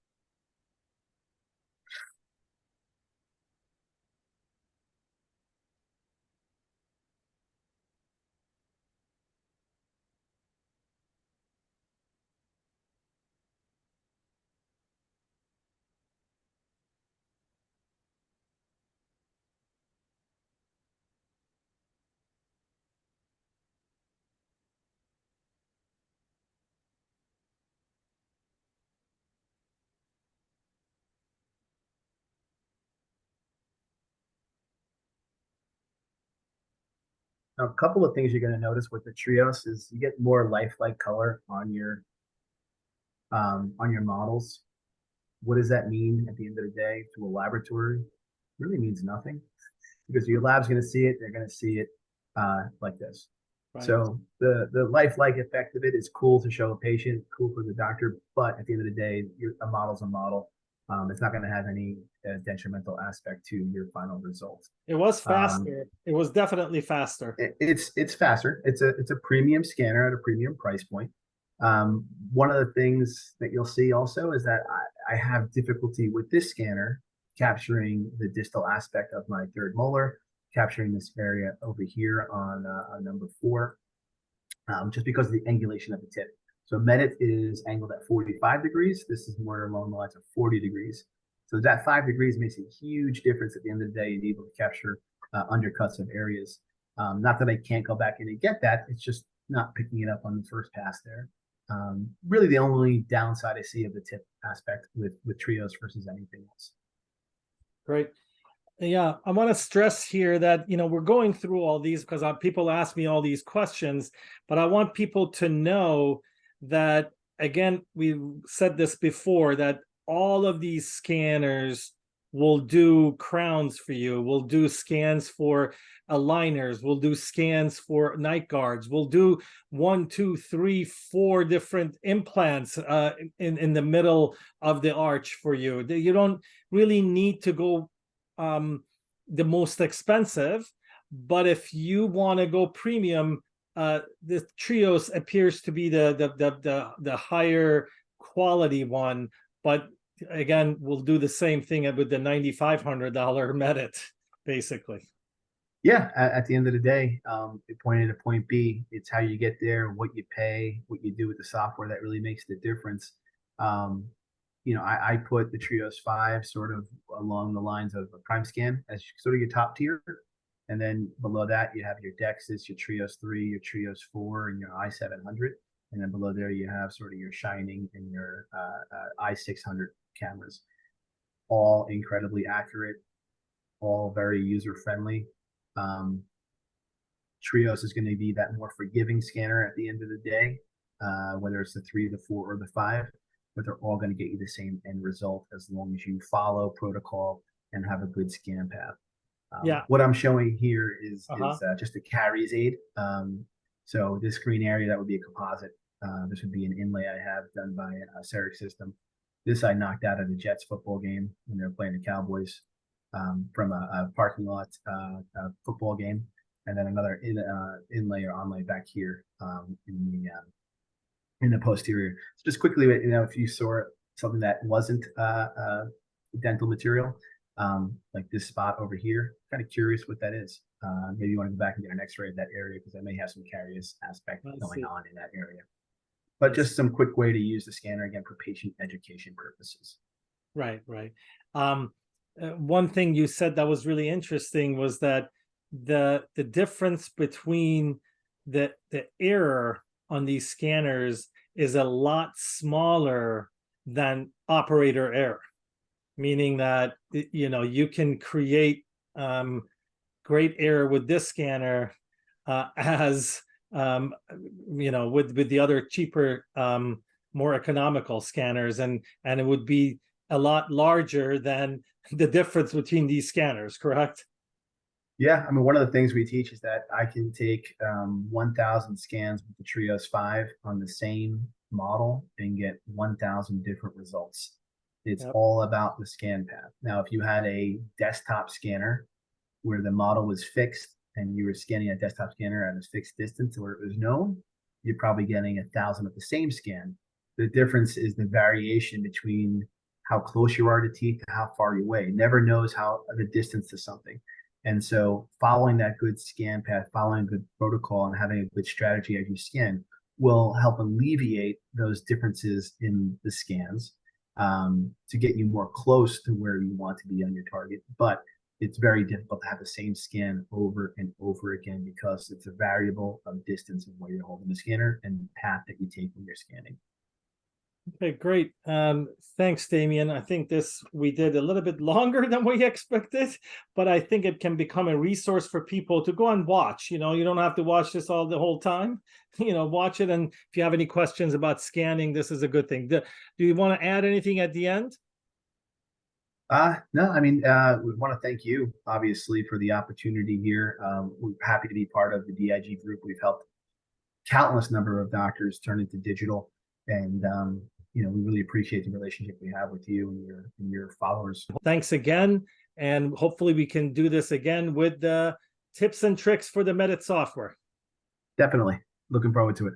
Now, a couple of things you're going to notice with the Trios is you get more lifelike color on your models. What does that mean at the end of the day to a laboratory? It really means nothing, because your lab's going to see it. They're going to see it like this. Right. So the lifelike effect of it is cool to show a patient, cool for the doctor, but at the end of the day, a model's a model. It's not going to have any detrimental aspect to your final result. It was faster. It was definitely faster. It's faster. It's a premium scanner at a premium price point. One of the things that you'll see also is that I have difficulty with this scanner capturing the distal aspect of my third molar, capturing this area over here on number 4, just because of the angulation of the tip. So Medit is angled at 45 degrees. This is more along the lines of 40 degrees. So that 5 degrees makes a huge difference at the end of the day in able to capture undercuts of areas. Not that I can't go back in and get that, it's just not picking it up on the first pass there. Really the only downside I see of the tip aspect with Trios versus anything else. Great. Yeah, I want to stress here that, we're going through all these because people ask me all these questions, but I want people to know that, again, we said this before, that all of these scanners will do crowns for you, will do scans for aligners, will do scans for night guards, will do 1, 2, 3, 4 different implants in the middle of the arch for you. You don't really need to go the most expensive, but if you want to go premium, the Trios appears to be the higher quality one, but again, we'll do the same thing with the $9,500 Medit, basically. Yeah, at the end of the day, point A to point B, it's how you get there, what you pay, what you do with the software that really makes the difference. I put the Trios 5 sort of along the lines of a Prime Scan as sort of your top tier. And then below that, you have your Dexys, your Trios 3, your Trios 4, and your i700. And then below there, you have sort of your Shining and your i600 cameras. All incredibly accurate, all very user-friendly. Trios is going to be that more forgiving scanner at the end of the day, whether it's the 3, the 4, or the 5. But they're all going to get you the same end result as long as you follow protocol and have a good scan path. Yeah. What I'm showing here is just a carries aid. So this green area, that would be a composite. This would be an inlay I have done by a Ceric system. This I knocked out at a Jets football game when they were playing the Cowboys, from a parking lot football game. And then another inlay or onlay back here in the posterior. So just quickly, if you saw something that wasn't dental material, like this spot over here, kind of curious what that is. Maybe you want to go back and get an x-ray of that area, because I may have some carious aspect going on in that area. but just some quick way to use the scanner again for patient education purposes. Right, right. One thing you said that was really interesting was that the difference between the error on these scanners is a lot smaller than operator error, meaning that you can create great error with this scanner as with the other cheaper more economical scanners, and it would be a lot larger than the difference between these scanners, correct? Yeah, I mean, one of the things we teach is that I can take 1,000 scans with the Trios 5 on the same model and get 1,000 different results. It's Yep. all about the scan path. Now, if you had a desktop scanner where the model was fixed and you were scanning a desktop scanner at a fixed distance where it was known, you're probably getting 1,000 of the same scan. The difference is the variation between how close you are to teeth and how far you away. It never knows how the distance to something. And so following that good scan path, following a good protocol, and having a good strategy as you scan will help alleviate those differences in the scans to get you more close to where you want to be on your target. But it's very difficult to have the same scan over and over again because it's a variable of distance of where you're holding the scanner and the path that you take when you're scanning. Okay, great. Thanks, Damien. I think we did a little bit longer than we expected, but I think it can become a resource for people to go and watch. You don't have to watch this the whole time. Watch it, and if you have any questions about scanning, this is a good thing. Do you want to add anything at the end? No, I mean, we want to thank you, obviously, for the opportunity here. We're happy to be part of the DIG group. We've helped countless number of doctors turn into digital, and we really appreciate the relationship we have with you and your followers. Thanks again, and hopefully we can do this again with the tips and tricks for the Medit software. Definitely looking forward to it.